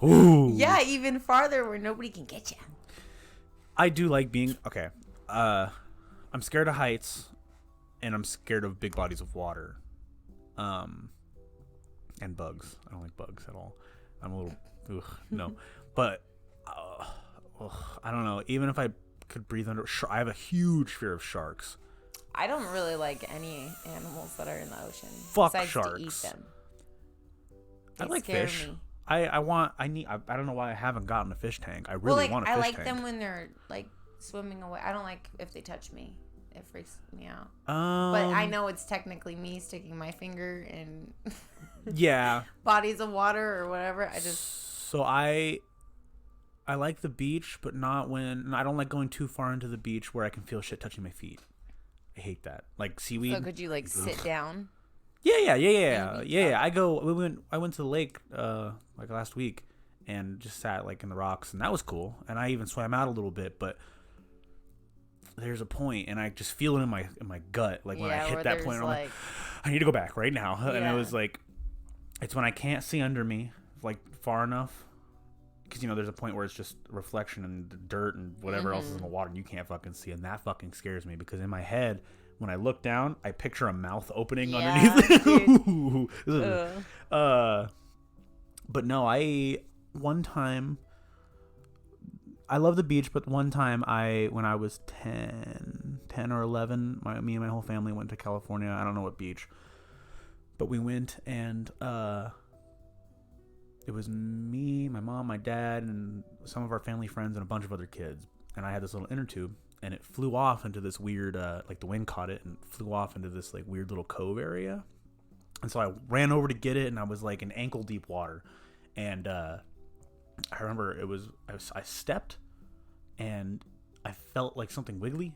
Ooh. Yeah, even farther where nobody can get you. I do like being okay. I'm scared of heights, and I'm scared of big bodies of water. And bugs. I don't like bugs at all. I'm a little no, but I don't know. Even if I could breathe under, I have a huge fear of sharks. I don't really like any animals that are in the ocean. Fuck besides sharks. To eat them. I like fish. Me. I don't know why I haven't gotten a fish tank. I really want a fish tank. I like them when they're like swimming away. I don't like if they touch me. It freaks me out. But I know it's technically me sticking my finger in bodies of water or whatever. So I like the beach, but not when I don't like going too far into the beach where I can feel shit touching my feet. I hate that. Like seaweed. So could you like sit down? Yeah. I went to the lake like last week and just sat like in the rocks and that was cool. And I even swam out a little bit, but there's a point and I just feel it in my gut. Like when I hit that point, I'm like, I need to go back right now. Yeah. And it was like, it's when I can't see under me like far enough. Because, there's a point where it's just reflection and the dirt and whatever else is in the water and you can't fucking see. And that fucking scares me because in my head, when I look down, I picture a mouth opening underneath it. But no, one time, I love the beach, but one time when I was 10 or 11, me and my whole family went to California. I don't know what beach, but we went and it was me, my mom, my dad, and some of our family friends and a bunch of other kids. And I had this little inner tube, and it flew off into this weird, like the wind caught it and flew off into this like weird little cove area. And so I ran over to get it, and I was like in ankle deep water. And I remember I stepped, and I felt like something wiggly.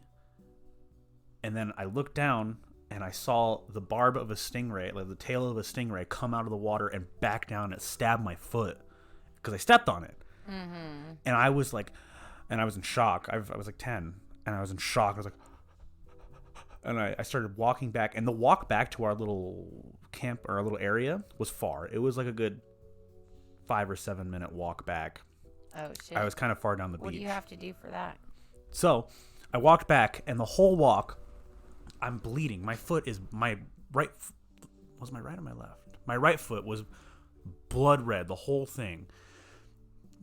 And then I looked down, and I saw the barb of a stingray, like the tail of a stingray, come out of the water and back down and it stabbed my foot because I stepped on it. Mm-hmm. And I was like, and I was in shock. I was like 10 and I was in shock. I was like, and I started walking back, and the walk back to our little camp or our little area was far. It was like a good 5 or 7 minute walk back. Oh, shit. I was kind of far down the beach. What do you have to do for that? So I walked back, and the whole walk, I'm bleeding. My foot is was my right or my left? My right foot was blood red, the whole thing.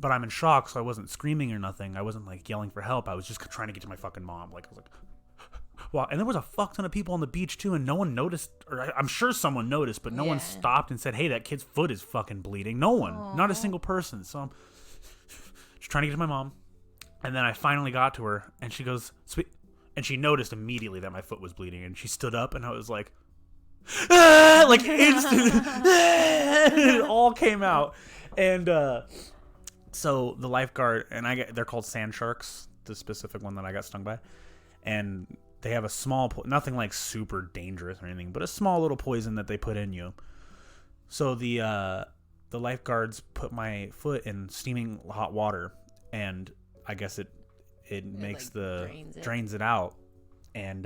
But I'm in shock, so I wasn't screaming or nothing. I wasn't like yelling for help. I was just trying to get to my fucking mom. Like I was like, wow. And there was a fuck ton of people on the beach too, and no one noticed. Or I'm sure someone noticed, but no one stopped and said, "Hey, that kid's foot is fucking bleeding." No one, not a single person. So I'm just trying to get to my mom. And then I finally got to her, and she goes, "Sweet." And she noticed immediately that my foot was bleeding, and she stood up, and I was like, ah! Like instant, it all came out. And so the lifeguard, and they're called sand sharks, the specific one that I got stung by, and they have a small, nothing like super dangerous or anything, but a small little poison that they put in you. So the lifeguards put my foot in steaming hot water, and I guess it makes like drains it out, and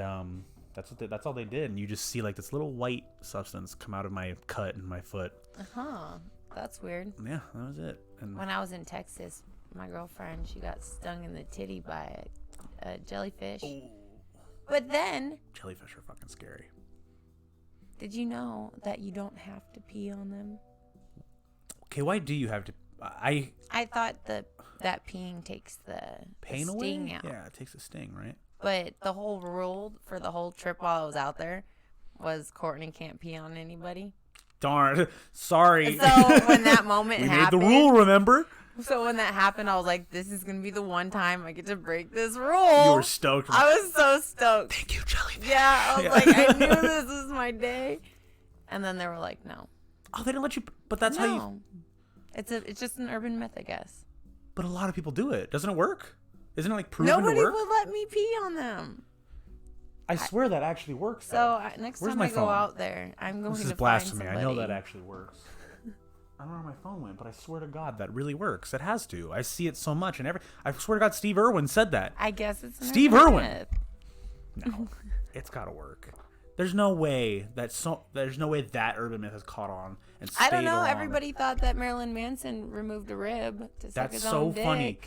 that's all they did. And you just see like this little white substance come out of my cut in my foot. That's weird. Yeah, that was it. And when I was in Texas, my girlfriend, she got stung in the titty by a jellyfish. Oh. But then jellyfish are fucking scary. Did you know that you don't have to pee on them? Okay, why do you have to? I thought that peeing takes the pain the away. Sting out. Yeah, it takes the sting, right? But the whole rule for the whole trip while I was out there was Courtney can't pee on anybody. Darn, sorry. So when that moment happened, we made the rule, remember? So when that happened, I was like, this is gonna be the one time I get to break this rule. You were stoked. I was so stoked. Thank you, jellyfish. Yeah, I was like, I knew this was my day. And then they were like, no. Oh, they didn't let you. But that's how you. It's just an urban myth, I guess. But a lot of people do it. Doesn't it work? Isn't it like proven Nobody to work? will let me pee on them. I swear that actually works. So next time I go out there, I'm going to find somebody. This is blasphemy. I know that actually works. I don't know where my phone went, but I swear to God that really works. It has to. I see it so much, and I swear to God, Steve Irwin said that. I guess it's Steve Irwin. No, it's got to work. There's no way that urban myth has caught on and stayed I don't know. on. Everybody thought that Marilyn Manson removed a rib to suck his own dick. That's so funny.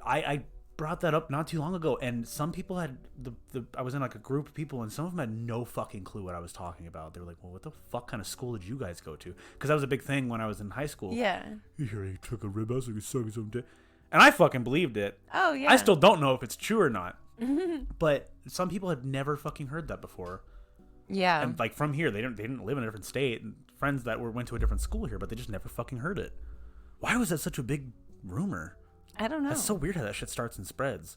I brought that up not too long ago, and some people had I was in like a group of people, and some of them had no fucking clue what I was talking about. They were like, well, what the fuck kind of school did you guys go to? Because that was a big thing when I was in high school. Yeah. He took a rib out so he could suck his own dick. And I fucking believed it. Oh, yeah. I still don't know if it's true or not. But some people had never fucking heard that before. Yeah. And like from here, they didn't live in a different state. And friends that went to a different school here, but they just never fucking heard it. Why was that such a big rumor? I don't know. That's so weird how that shit starts and spreads.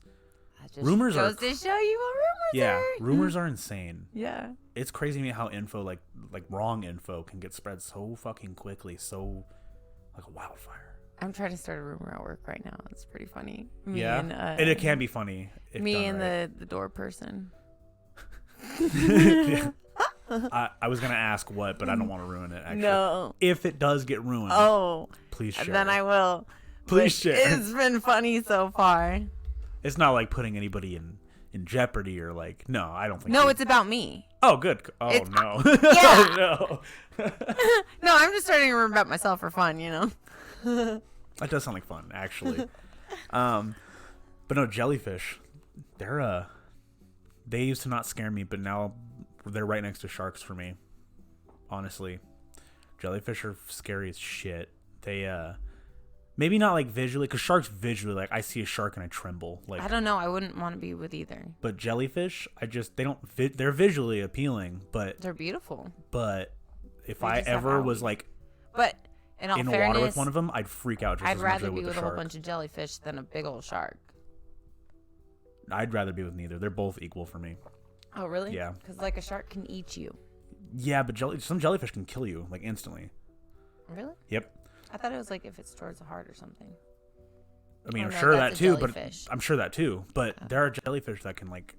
Rumors goes to show you what rumors are. Rumors are insane. Yeah. It's crazy to me how info, like wrong info, can get spread so fucking quickly, so like a wildfire. I'm trying to start a rumor at work right now. It's pretty funny. And it can be funny. Me and right. the door person. I was gonna ask what, but I don't want to ruin it. Actually, no. If it does get ruined, please share. Then I will. Please share. It's been funny so far. It's not like putting anybody in jeopardy or like. No, I don't think. No, it's about me. Oh, good. Oh no. Yeah. Oh, no. No, I'm just starting to remember about myself for fun. You know. That does sound like fun, actually. But no, jellyfish. They used to not scare me, but now they're right next to sharks for me. Honestly, jellyfish are scary as shit. They maybe not like visually, because sharks visually, like I see a shark and I tremble. Like I don't know, I wouldn't want to be with either. But jellyfish, they're visually appealing, but they're beautiful. But if I ever was like, but in all fairness, water with one of them, I'd freak out. Just I'd as rather much be with a whole bunch of jellyfish than a big old shark. I'd rather be with neither. They're both equal for me. Oh, really? Yeah. Because like a shark can eat you. Yeah, but some jellyfish can kill you like instantly. Really? Yep. I thought it was like if it's towards the heart or something. I mean, I'm sure that too, but there are jellyfish that can like.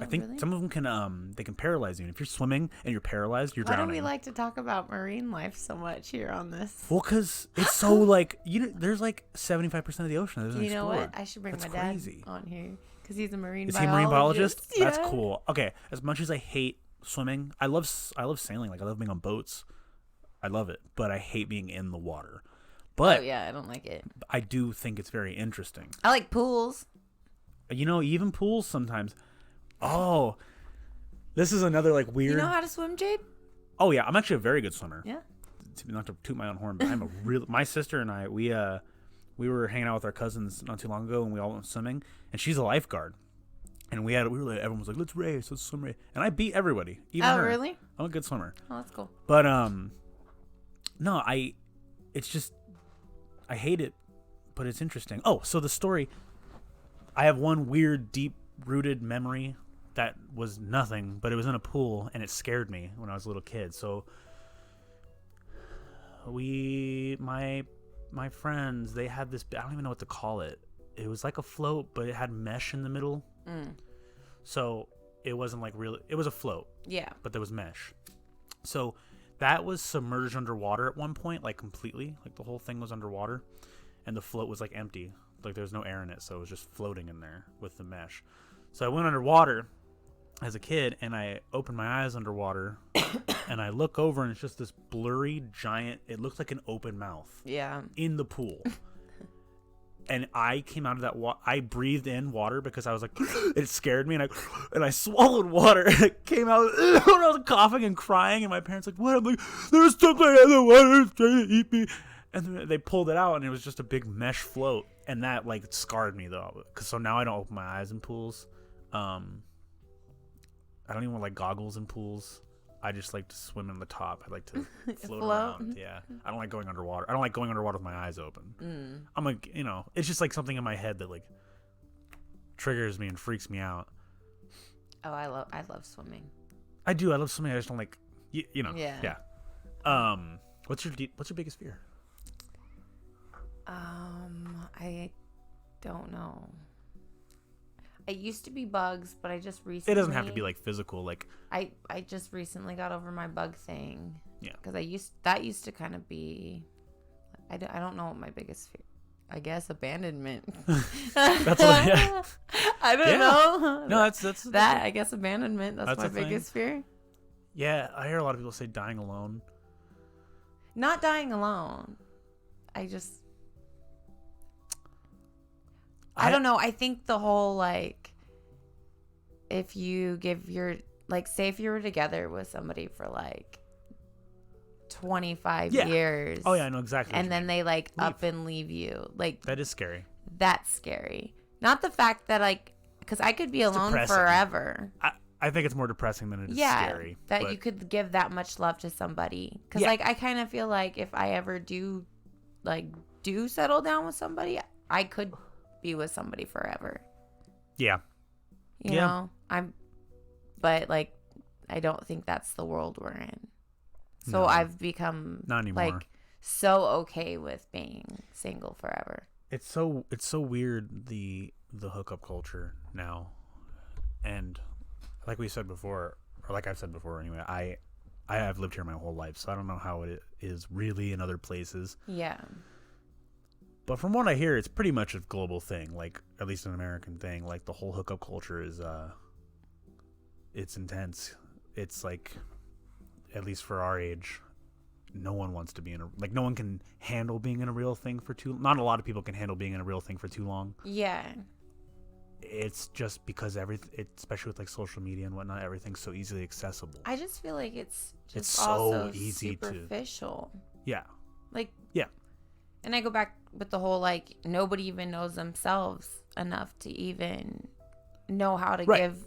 I think really? Some of them can they can paralyze you. And if you're swimming and you're paralyzed, you're drowning. Why do we like to talk about marine life so much here on this? Well, because it's so like there's like 75% of the ocean that isn't You know explored. what? I should bring my dad on here because he's a marine biologist. Is he a marine biologist? Yeah. That's cool. Okay, as much as I hate swimming, I love sailing. Like I love being on boats. I love it, but I hate being in the water. But yeah, I don't like it. I do think it's very interesting. I like pools. Even pools sometimes. Oh, this is another like weird. You know how to swim, Jade? Oh yeah, I'm actually a very good swimmer. Yeah. Not to toot my own horn, but I'm a real. My sister and I, we were hanging out with our cousins not too long ago, and we all went swimming. And she's a lifeguard, and we were like, everyone was like, let's swim race, and I beat everybody. Even her. Really? I'm a good swimmer. Oh, that's cool. But no, it's just I hate it, but it's interesting. Oh, so the story. I have one weird, deep deep-rooted memory that was nothing, but it was in a pool, and it scared me when I was a little kid. So my friends, they had this, I don't even know what to call it. It was like a float, but it had mesh in the middle. So it wasn't like real, it was a float. Yeah. But there was mesh. So that was submerged underwater at one point, like completely. Like the whole thing was underwater, and the float was like empty. Like there was no air in it, so it was just floating in there with the mesh. So I went underwater as a kid, and I opened my eyes underwater, and I look over, and it's just this blurry giant, it looks like an open mouth. Yeah. In the pool. And I came out of that I breathed in water because I was like, it scared me, and I swallowed water, and it came out, and I was coughing and crying, and my parents like, what? I'm like, there's something in the water trying to eat me. And then they pulled it out, and it was just a big mesh float, and that like scarred me though, because so now I don't open my eyes in pools. I don't even like goggles in pools. I just like to swim in the top. I like to float around. Yeah. I don't like going underwater. I don't like going underwater with my eyes open. I'm like, it's just like something in my head that like triggers me and freaks me out. Oh, I love swimming. I do. I love swimming. I just don't like, Yeah. Yeah. What's your biggest fear? I don't know. It used to be bugs, but I just recently... It doesn't have to be like physical, like... I just recently got over my bug thing. Yeah. Because that used to kind of be... I don't know what my biggest fear... I guess abandonment. That's what... Yeah. I don't know. No, that's that. I guess abandonment. That's my biggest fear. Yeah, I hear a lot of people say dying alone. Not dying alone. I don't know. I think the whole, like, if you give your, like, say if you were together with somebody for, like, 25 years. Oh, yeah, I know exactly. And then they, like, up and leave you. Like, that is scary. That's scary. Not the fact that, like, because I could be alone forever. I think it's more depressing than it is scary. That you could give that much love to somebody. Because, like, I kind of feel like if I ever do settle down with somebody, I could be with somebody forever. Yeah. You know? But like I don't think that's the world we're in. So I've become not anymore. Like so okay with being single forever. It's so weird the hookup culture now. And like we said before, or like I've said before anyway, I have lived here my whole life, so I don't know how it is really in other places. Yeah. But from what I hear, it's pretty much a global thing, like at least an American thing. Like the whole hookup culture is, it's intense. It's like, at least for our age, no one wants to be no one can handle being in a real thing for too. Not a lot of people can handle being in a real thing for too long. Yeah. It's just because especially with like social media and whatnot, everything's so easily accessible. I just feel like it's so also easy superficial. Yeah. Like. Yeah. And I go back with the whole, like, nobody even knows themselves enough to even know how to give,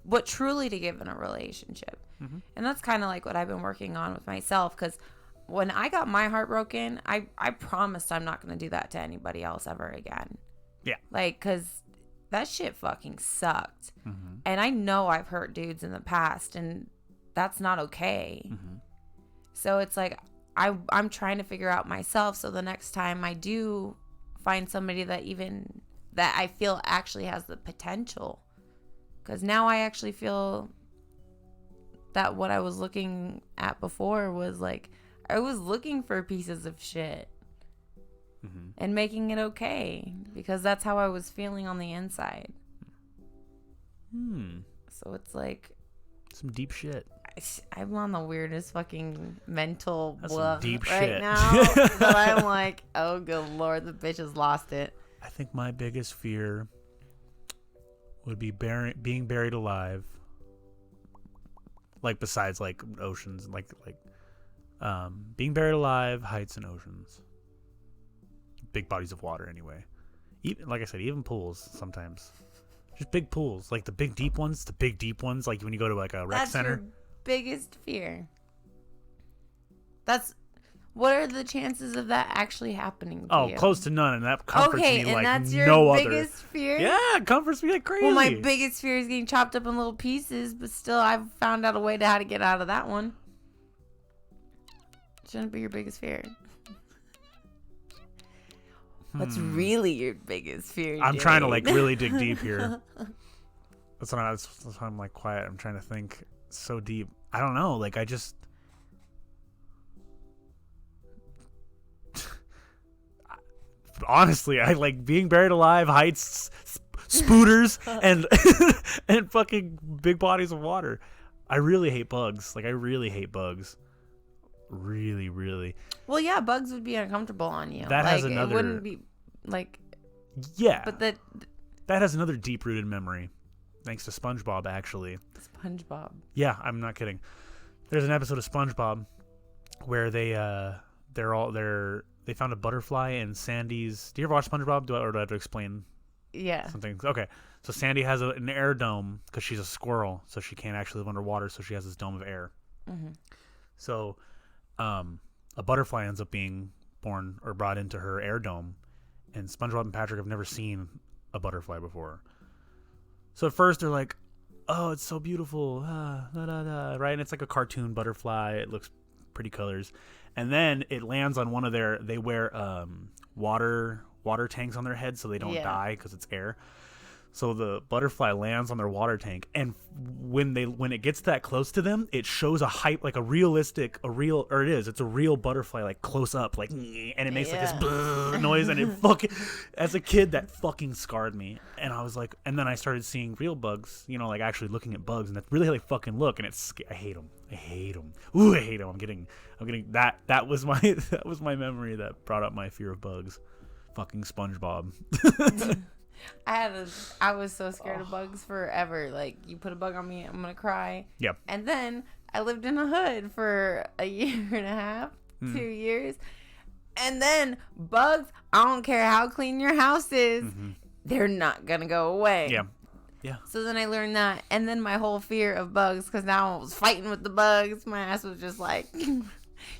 what truly to give in a relationship. Mm-hmm. And that's kind of like what I've been working on with myself. Because when I got my heart broken, I promised I'm not going to do that to anybody else ever again. Yeah. Like, because that shit fucking sucked. Mm-hmm. And I know I've hurt dudes in the past, and that's not okay. Mm-hmm. So it's like, I'm trying to figure out myself, so the next time I do find somebody that I feel actually has the potential, because now I actually feel that what I was looking at before was like I was looking for pieces of shit and making it okay, because that's how I was feeling on the inside. So it's like some deep shit. I'm on the weirdest fucking mental bluff deep right shit. now. But I'm like, oh, good Lord, the bitch has lost it. I think my biggest fear would be being buried alive. Like, besides, like, oceans. Being buried alive, heights, and oceans. Big bodies of water, anyway. Like I said, even pools sometimes. Just big pools. Like, the big deep ones. Like, when you go to, like, a rec center. Your biggest fear. That's What are the chances of that actually happening to you? Close to none, and that comforts me and like that's your no other. biggest fear? Yeah, it comforts me like crazy. Well, my biggest fear is getting chopped up in little pieces, but still, I've found out a way to how to get out of that one. Shouldn't be your biggest fear. What's really your biggest fear? I'm trying to like really dig deep here. That's why I'm like quiet. I'm trying to think so deep. I don't know. Like I just. Honestly, I like being buried alive, heights, spooters, and and fucking big bodies of water. I really hate bugs. Like I really hate bugs. Really, really. Well, yeah, bugs would be uncomfortable on you. That has another. It wouldn't be like. Yeah. But that has another deep-rooted memory, thanks to SpongeBob. Actually. SpongeBob. Yeah, I'm not kidding. There's an episode of SpongeBob where they found a butterfly in Sandy's. Do you ever watch SpongeBob? Do I have to explain? Yeah. Something. Okay. So Sandy has an air dome because she's a squirrel, so she can't actually live underwater. So she has this dome of air. Mm-hmm. So, a butterfly ends up being born or brought into her air dome, and SpongeBob and Patrick have never seen a butterfly before. So at first they're like, "Oh, it's so beautiful, right?" And it's like a cartoon butterfly. It looks pretty colors, and then it lands on one of their. They wear water tanks on their head so they don't die because it's air. So the butterfly lands on their water tank, and when it gets that close to them, it shows it's a real butterfly, like close up, like, and it makes like this noise, and it fucking, as a kid, that fucking scarred me. And I was like, and then I started seeing real bugs, like actually looking at bugs, and that's really how they fucking look, and I hate them. Ooh, I hate them. I'm getting that. That was my memory that brought up my fear of bugs. Fucking SpongeBob. I was so scared of bugs forever. Like, you put a bug on me, I'm gonna cry. Yep. And then I lived in a hood for a year and a half, 2 years. And then bugs, I don't care how clean your house is, they're not gonna go away. Yeah. Yeah. So then I learned that, and then my whole fear of bugs, because now I was fighting with the bugs. My ass was just like,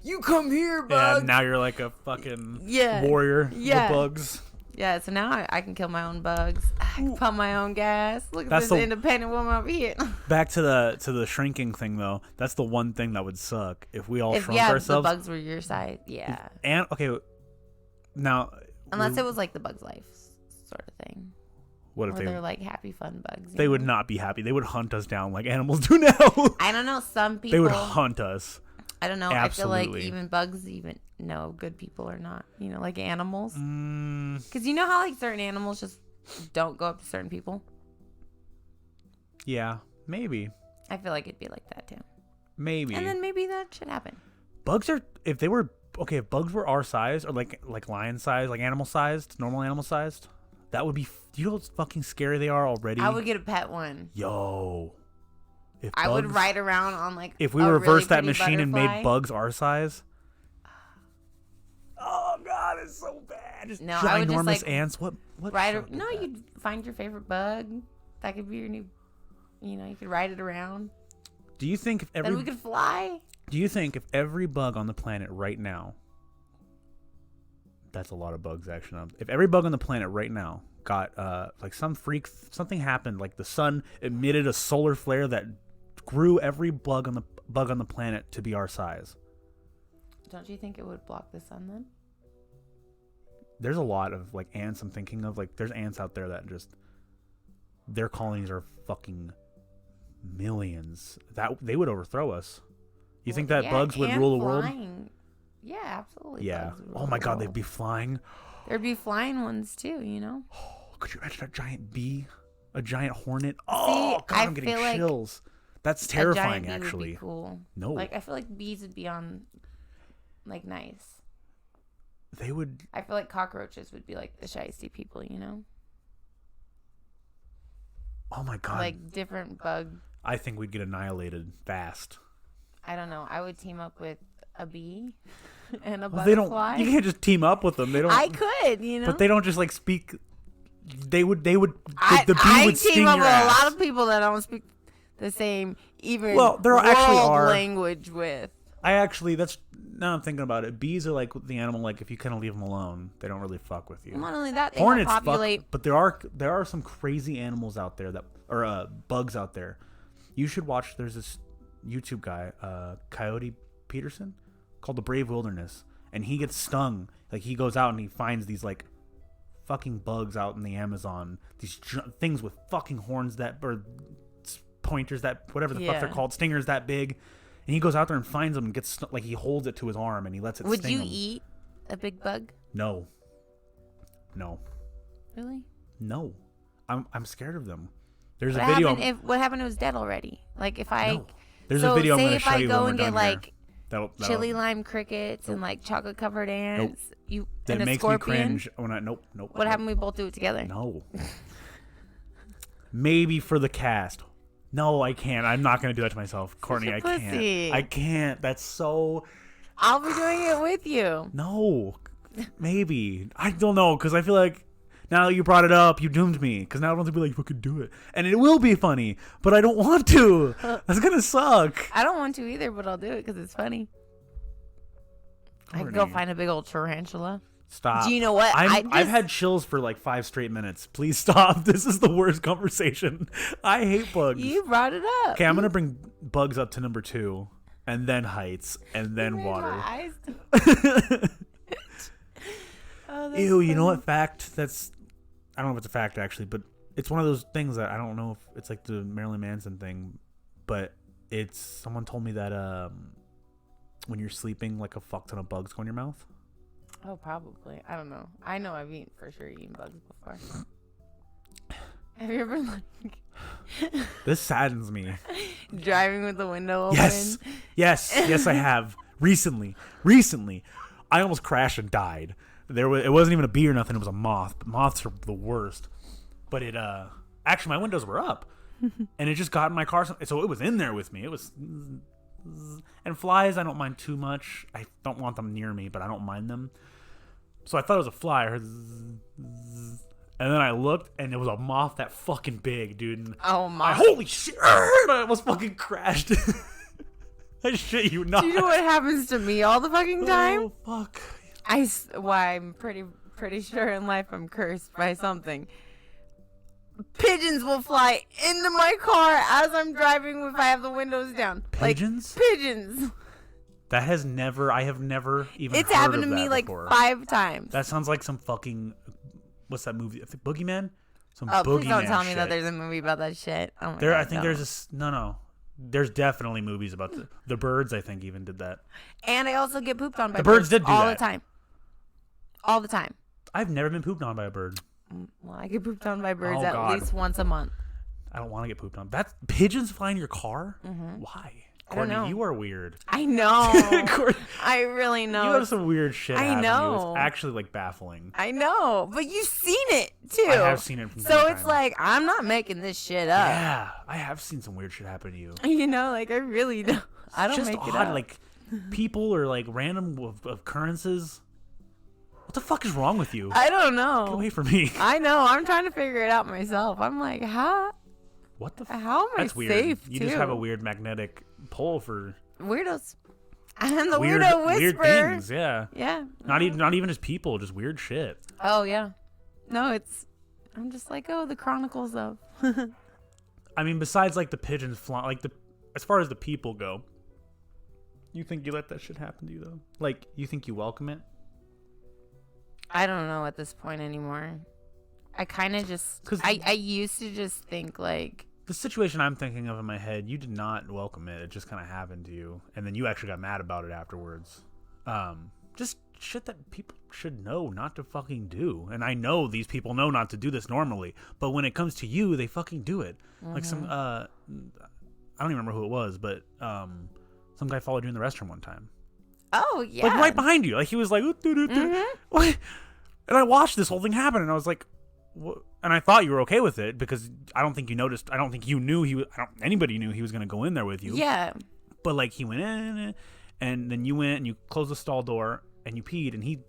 "You come here, bugs!" Yeah. Now you're like a fucking warrior with bugs. Yeah, so now I can kill my own bugs. I can pump my own gas. Look at this independent woman over here. Back to the shrinking thing, though. That's the one thing that would suck if we all shrunk ourselves. Yeah, the bugs were your size. Yeah. And okay, now unless it was like the Bug's Life sort of thing. What if they're like happy fun bugs? They would not be happy. They would hunt us down like animals do now. I don't know. Some people. They would hunt us. I don't know. Absolutely. I feel like even bugs even know good people or not. Like animals. Because you know how like certain animals just don't go up to certain people? Yeah, maybe. I feel like it'd be like that too. Maybe. And then maybe that should happen. Bugs are, if bugs were our size or like lion size, like animal sized, normal animal sized, that would be, you know how fucking scary they are already? I would get a pet one. Yo. I would ride around on like if we reversed that machine and made bugs our size. Oh god, it's so bad. Just ginormous I would just, like, ants. What? You'd find your favorite bug. That could be your new. You could ride it around. Do you think if then we could fly? Do you think if every bug on the planet right now? That's a lot of bugs, actually. If every bug on the planet right now got like something happened, like the sun emitted a solar flare that grew every bug on the planet to be our size. Don't you think it would block the sun then? There's a lot of like ants I'm thinking of. Like there's ants out there that just their colonies are fucking millions. That they would overthrow us. You think that bugs would rule the world? Yeah, absolutely. Yeah. Oh my god, they'd be flying. There'd be flying ones too, Oh, could you imagine a giant bee? A giant hornet? Oh god, I'm getting chills. That's terrifying, a giant bee actually. Would be cool. No. Like I feel like bees would be on like nice. They would. I feel like cockroaches would be like the shiesty people, Oh my god. Like different bug. I think we'd get annihilated fast. I don't know. I would team up with a bee and a butterfly. They don't. You can't just team up with them. They don't. I could, But they don't just like speak. They would. The bee would sting team up your with ass. a lot of people that don't speak the same even there actually are language with. I actually now I'm thinking about it. Bees are like the animal. Like if you kind of leave them alone, they don't really fuck with you. Not only that, they Hornets help populate. but there are some crazy animals out there bugs out there. You should watch. There's this YouTube guy, Coyote Peterson, called The Brave Wilderness, and he gets stung. Like he goes out and he finds these like fucking bugs out in the Amazon. These things with fucking horns or pointers that whatever the fuck they're called, stingers that big. And he goes out there and finds them and gets like he holds it to his arm and he lets it Would sting you him. eat a big bug? No. Really? No. I'm scared of them. There's What a video. what happened if it was dead already? Like if I No. There's a video I'm going to show you go when and we're get done like here. chili lime crickets and like chocolate covered ants, That and a makes scorpion. me cringe when I nope. What happened? We both do it together. No. Maybe for the cast. No, I can't. I'm not going to do that to myself. Courtney, I pussy. can't. I can't. That's so... I'll be doing it with you. No. Maybe. I don't know, because I feel like now that you brought it up, you doomed me. Because now I don't have to be like, fucking do it. And it will be funny, but I don't want to. That's going to suck. I don't want to either, but I'll do it because it's funny. I can go find a big old tarantula. Stop. Do you know what? I've had chills for like 5 straight minutes. Please stop. This is the worst conversation. I hate bugs. You brought it up. Okay, I'm going to bring bugs up to number 2, and then heights, and then Made water. my eyes that's Ew, you know funny. what fact that's... I don't know if it's a fact, actually, but it's one of those things that I don't know if it's like the Marilyn Manson thing, but it's... Someone told me that when you're sleeping, like a fuck ton of bugs go in your mouth. Oh, probably. I don't know. I know I've eaten bugs before. Have you ever like This saddens me. driving with the window open? Yes, I have. Recently, I almost crashed and died. It wasn't even a bee or nothing. It was a moth. But moths are the worst. But it actually my windows were up, and it just got in my car. So it was in there with me. It was. And flies, I don't mind too much. I don't want them near me, but I don't mind them. So I thought it was a fly. I heard zzz, and then I looked, and it was a moth that fucking big, dude. And Oh my! holy shit! I almost fucking crashed. I shit you not. Do you know what happens to me all the fucking time? Oh fuck! I'm pretty sure in life I'm cursed by something. Pigeons will fly into my car as I'm driving if I have the windows down. Pigeons? Like, pigeons. I have never even. It's heard happened of to me that like before. 5 times. That sounds like some fucking. What's that movie? I think Boogeyman. Some Oh, Boogeyman please don't tell me shit. that there's a movie about that shit. Oh my There, God, I think no. there's no. There's definitely movies about the birds. I think even did that. And I also get pooped on by The birds did do all that. the time. All the time. I've never been pooped on by a bird. Well, I get pooped on by birds Oh, at God. least once a month. I don't want to get pooped on. That's pigeons fly in your car. Mm-hmm. Why? I don't Courtney, know. you are weird. I know. Courtney, I really know. you have some weird shit. I happen to you. know. It's actually like baffling. I know, but you've seen it too. I have seen it from time So to it's time. like I'm not making this shit up. Yeah, I have seen some weird shit happen to you. You know, like I really don't. I don't It's make just it odd, up. like people or like random occurrences. What the fuck is wrong with you? I don't Get know. away from me. I know. I'm trying to figure it out myself. I'm like, how? What the? How am That's I weird. safe? You too? just have a weird magnetic pull for weirdos. I'm the weird, weirdo weird whisperer. things. Yeah. Yeah. Not even just people, just weird shit. Oh yeah. No, I'm just like, oh, the chronicles of. I mean, besides like the pigeons flying, like as far as the people go, you think you let that shit happen to you though? Like, you think you welcome it? I don't know at this point anymore. I kind of just. 'Cause- I used to just think like. The situation I'm thinking of in my head, you did not welcome it. It just kind of happened to you, and then you actually got mad about it afterwards. Just shit that people should know not to fucking do. And I know these people know not to do this normally, but when it comes to you, they fucking do it. Mm-hmm. Like some I don't even remember who it was, but some guy followed you in the restroom one time. Oh yeah. Like right behind you. Like he was like, "Ooh, doo, doo, doo." Mhm. What? And I watched this whole thing happen, and I was like, what? And I thought you were okay with it because I don't think you noticed. I don't think you knew anybody knew he was going to go in there with you. Yeah. But like he went in, and then you went and you closed the stall door and you peed, and he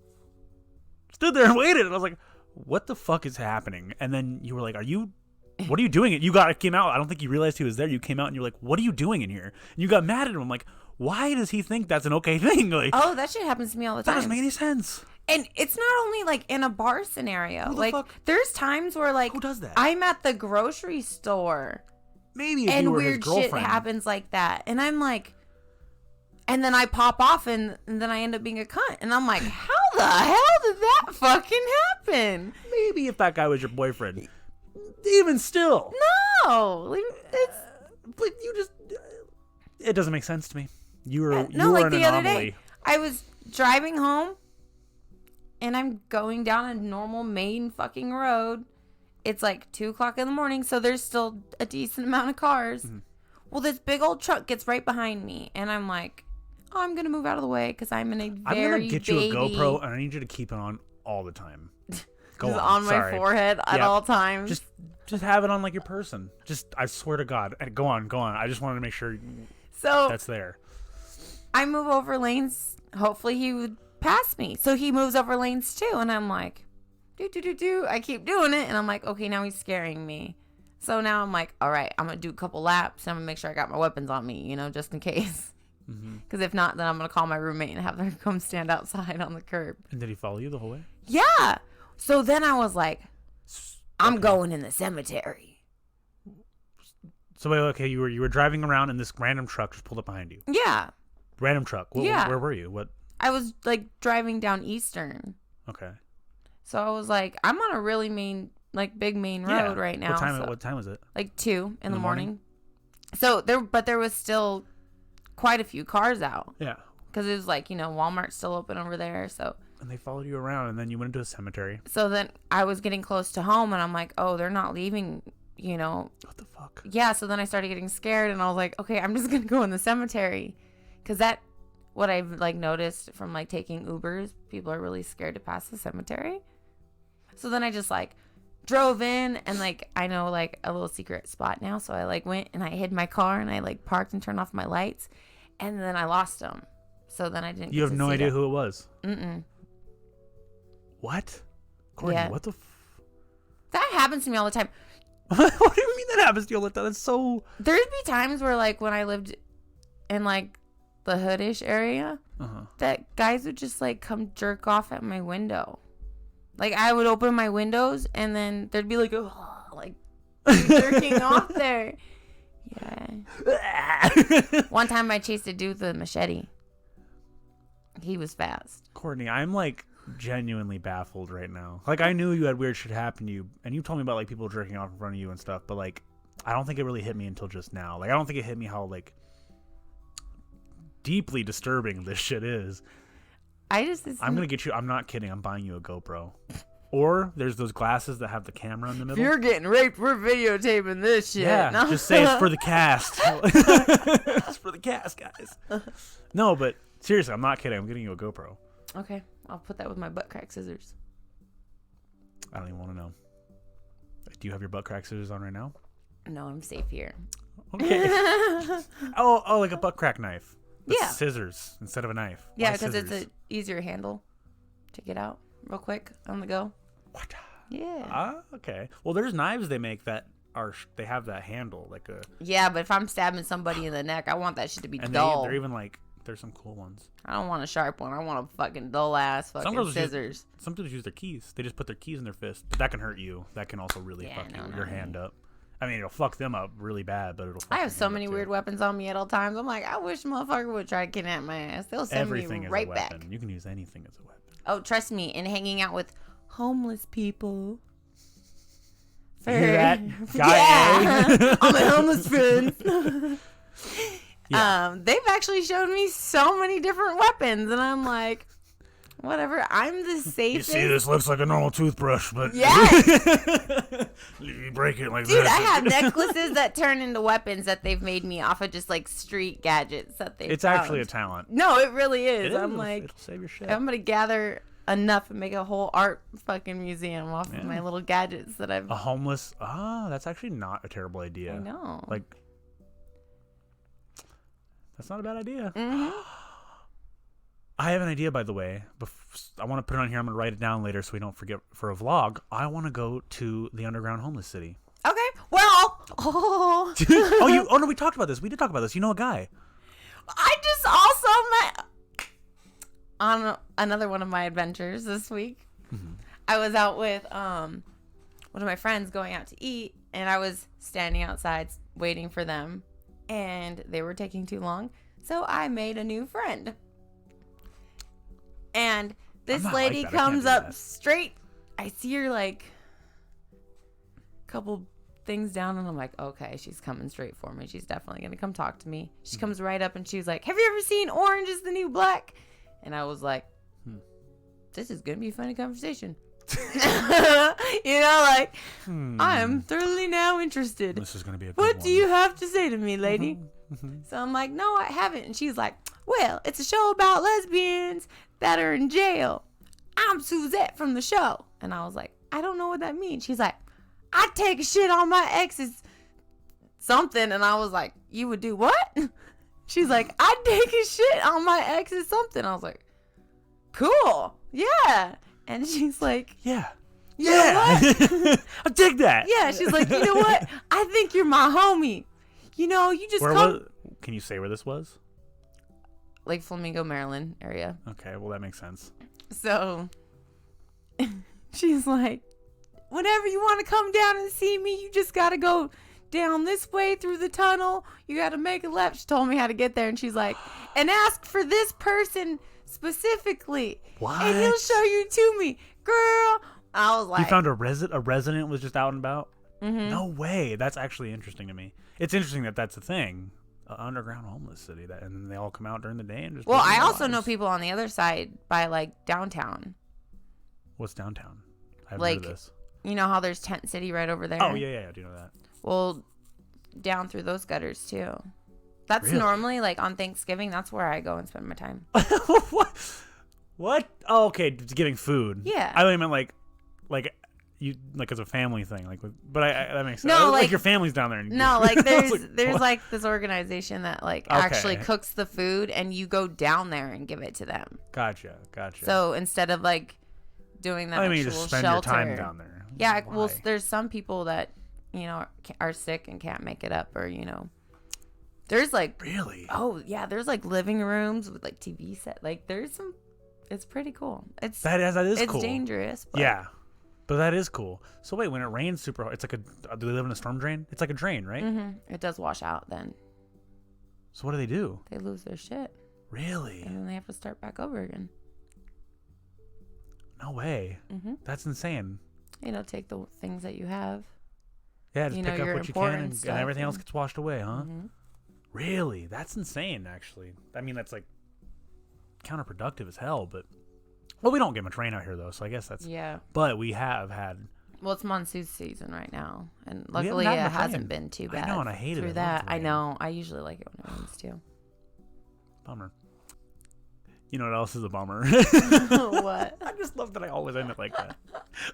stood there and waited. And I was like, what the fuck is happening? And then you were like, what are you doing? You came out. I don't think you realized he was there. You came out and you're like, what are you doing in here? And you got mad at him. I'm like, Why does he think that's an okay thing? Like, Oh, that shit happens to me all the that time. doesn't make any sense. And it's not only like in a bar scenario. Who the Like fuck? there's times where like Who does that? I'm at the grocery store Maybe if you and were his weird shit girlfriend. happens like that. And I'm like, and then I pop off and then I end up being a cunt. And I'm like, how the hell did that fucking happen? Maybe if that guy was your boyfriend. Even still. No. Like, it's, But you just... it doesn't make sense to me. You were, no, you were like an the anomaly. other day, I was driving home and I'm going down a normal main fucking road. It's like 2:00 in the morning, so there's still a decent amount of cars. Mm-hmm. Well, this big old truck gets right behind me, and I'm like, oh, I'm going to move out of the way because I'm in a I'm very going to get you baby, a GoPro, and I need you to keep it on all the time. Go just on. on my Sorry. forehead at Yeah. all times. Just have it on like your person. Just, I swear to God. Go on. I just wanted to make sure So that's there. I move over lanes. Hopefully he would pass me. So he moves over lanes too. And I'm like, do. I keep doing it. And I'm like, okay, now he's scaring me. So now I'm like, all right, I'm going to do a couple laps. I'm going to make sure I got my weapons on me, you know, just in case. Because if not, then I'm going to call my roommate and have her come stand outside on the curb. And did he follow you the whole way? Yeah. So then I was like, I'm going in the cemetery. So wait, okay, you were driving around and this random truck just pulled up behind you. Yeah. Random truck. Yeah. Where were you? What? I was like driving down Eastern. Okay. So I was like, I'm on a really big main road right now. What time was it? Like 2 in the morning. So there was still quite a few cars out. Yeah. Because it was like, you know, Walmart's still open over there. So And they followed you around, and then you went into a cemetery. so then I was getting close to home, and I'm like, oh, they're not leaving, you know. What the fuck? Yeah, so then I started getting scared, and I was like, okay, I'm just going to go in the cemetery. Because what I've, like, noticed from, like, taking Ubers, people are really scared to pass the cemetery. So then I just, like, drove in, and, like, I know, like, a little secret spot now. So I, like, went, and I hid my car, and I, like, parked and turned off my lights. And then I lost them. So then I didn't You have no idea who it was? Mm-mm. What? Courtney, Yeah. what the That happens to me all the time. what do you mean that happens to you all the time? That's so... There'd be times where, like, when I lived in, like, the hoodish area, that guys would just, like, come jerk off at my window. Like, I would open my windows, and then there'd be, like, oh, like, jerking off there. Yeah. One time I chased a dude with a machete. He was fast. Courtney, I'm, like, genuinely baffled right now. Like, I knew you had weird shit happen to you, and you told me about, like, people jerking off in front of you and stuff, but, like, I don't think it really hit me until just now. Like, I don't think it hit me how, like, deeply disturbing this shit is. I'm gonna get you... I'm not kidding. I'm buying you a GoPro. Or there's those glasses that have the camera in the middle. If you're getting raped, we're videotaping this shit. Yeah, No. just say it's for the cast. It's for the cast, guys. No, but seriously, I'm not kidding. I'm getting you a GoPro. Okay, I'll put that with my butt crack scissors. I don't even want to know. Do you have your butt crack scissors on right now? No, I'm safe here. Okay. oh, like a butt crack knife. But Yeah. scissors instead of a knife. Yeah, Why because it's scissors? an easier handle to get out real quick on the go. What? Yeah. Okay. Well, there's knives they make that they have that handle like a. Yeah, but if I'm stabbing somebody in the neck, I want that shit to be And dull. they're even like there's some cool ones. I don't want a sharp one. I want a fucking dull ass fucking girls scissors. Some dudes use their keys. They just put their keys in their fist. But that can hurt you. That can also really Yeah, fuck no, your hand up. I mean, it'll fuck them up really bad, but it'll fuck I your have so hand up many too. weird weapons on me at all times. I'm like, I wish a motherfucker would try to kidnap my ass. They'll send Everything me is right a back. weapon. You can use anything as a weapon. Oh, trust me, in hanging out with homeless people. You hear that? Guy Yeah, all my homeless friends. Yeah. They've actually shown me so many different weapons, and I'm like, whatever. I'm the safest. You see, this looks like a normal toothbrush, but Yeah. you break it like Dude, this. I have necklaces that turn into weapons that they've made me off of just like street gadgets that they've It's found. actually a talent. No, it really is. It I'm is. like, It'll save your shit. I'm gonna gather enough and make a whole art fucking museum off of my little gadgets that I've. A homeless. That's actually not a terrible idea. I know. Like, that's not a bad idea. Mm-hmm. I have an idea, by the way. I want to put it on here. I'm going to write it down later so we don't forget for a vlog. I want to go to the underground homeless city. Okay. Well. Oh. Oh, no, we talked about this. We did talk about this. You know a guy. I just also met on another one of my adventures this week. Mm-hmm. I was out with one of my friends going out to eat, and I was standing outside waiting for them, and they were taking too long, so I made a new friend. And this lady comes up straight. I see her like a couple things down, and I'm like, okay, she's coming straight for me. She's definitely gonna come talk to me. She comes right up, and she's like, have you ever seen Orange is the New Black? And I was like, this is gonna be a funny conversation. You know, like, I'm thoroughly now interested. This is gonna be a good what one. do you have to say to me, lady? So I'm like, no, I haven't. And she's like, well, it's a show about lesbians that are in jail. I'm Suzette from the show. And I was like, I don't know what that means. She's like, I take a shit on my ex's something. And I was like, you would do what? She's like, I take a shit on my ex's something. I was like, cool. Yeah. And she's like, yeah. You know what? I dig that. Yeah. She's like, you know what? I think you're my homie. You know, you just Can you say where this was? Like Flamingo, Maryland area. Okay, well, that makes sense. So she's like, whenever you want to come down and see me, you just got to go down this way through the tunnel. You got to make a left. She told me how to get there. And she's like, and ask for this person specifically. What? And he'll show you to me. Girl. I was like. You found a resident was just out and about? Mm-hmm. No way. That's actually interesting to me. It's interesting that that's a thing. Underground homeless city, and they all come out during the day and just. Well, I also know people on the other side by like downtown. What's downtown? I haven't like, heard of this. You know how there's Tent City right over there? Oh yeah, I do know that. Well, down through those gutters too. That's really? Normally like on Thanksgiving. That's where I go and spend my time. What? Oh, okay, giving food. Yeah. I thought you meant like you like as a family thing, like. But that makes sense. No, like your family's down there. No, like there's what? like this organization that like actually cooks the food, and you go down there and give it to them. Gotcha. So instead of like doing that, I mean, actual you just spend shelter, your time down there. Yeah. Why? Well, there's some people that are sick and can't make it up, or there's like really. Oh yeah, there's like living rooms with like TV set. Like there's some. It's pretty cool. That is cool. It's dangerous. But yeah. But that is cool. So wait, when it rains super hard, it's like do they live in a storm drain? It's like a drain, right? It does wash out then. So what do? They lose their shit. Really? And then they have to start back over again. No way. That's insane. Take the things that you have. Yeah, just pick up what you can and everything else and gets washed away, huh? Really? That's insane, actually. I mean, that's like counterproductive as hell, but... Well, we don't get much rain out here, though, so I guess that's... Yeah. But we have had... Well, it's monsoon season right now, and luckily it hasn't been too bad. I know, and I hate it. Through that, I know. I usually like it when it rains, too. Bummer. You know what else is a bummer? What? I just love that I always end it like that.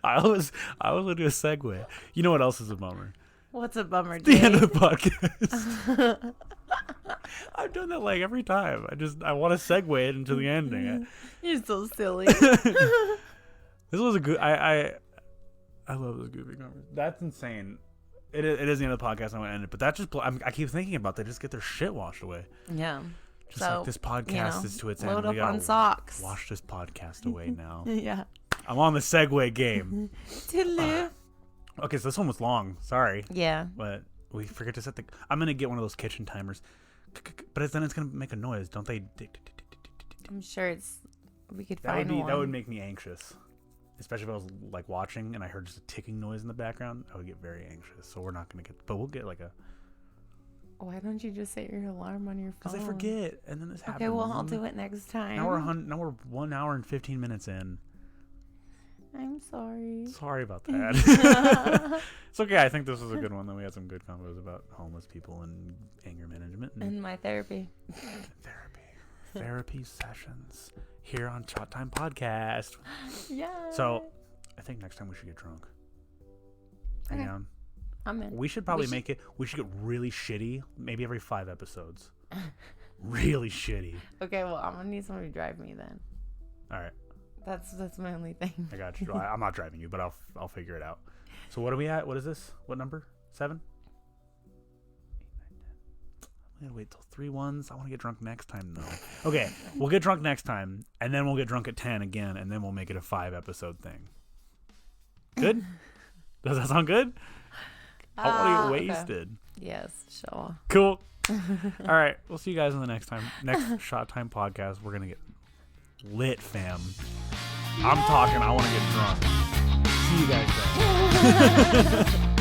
I always want to do a segue. You know what else is a bummer? What's a bummer, The end of the podcast. I've done that like every time. I want to segue it into the ending. You're so silly. This was a good. I love this goofy conversation. That's insane. It is the end of the podcast. I want to end it, but that just I keep thinking about they just get their shit washed away. Yeah. Just like this podcast is to its end. Load up on socks. Wash this podcast away now. Yeah. I'm on the segue game. Toodaloo. Okay, so this one was long. Sorry. Yeah. But we forget to set the. I'm gonna get one of those kitchen timers, but then it's gonna make a noise, don't they? I'm sure we could find one. That would make me anxious, especially if I was like watching and I heard just a ticking noise in the background. I would get very anxious. So we're not gonna get, but we'll get like a. Why don't you just set your alarm on your phone? Because I forget, and then this happens. Okay, well I'll do it next time. Now we're 1 hour and 15 minutes in. I'm sorry. Sorry about that. It's okay. I think this was a good one. Then we had some good combos about homeless people and anger management and my therapy. Therapy sessions here on Shot Time Podcast. Yeah. So I think next time we should get drunk. Hang on. I'm in. We should probably make it. We should get really shitty, maybe every 5 episodes. Really shitty. Okay, well I'm gonna need somebody to drive me then. All right. That's my only thing. I got you. I'm not driving you, but I'll figure it out. So what are we at? What is this? What number? 7? 8, 9, 10. I had to wait till 3 1s. I want to get drunk next time, though. Okay, we'll get drunk next time, and then we'll get drunk at 10 again, and then we'll make it a 5-episode thing. Good? Does that sound good? I want to get wasted. Okay. Yes, sure. Cool. All right, we'll see you guys in the next Shot Time podcast. We're going to get lit, fam. I'm talking, I want to get drunk. See you guys then.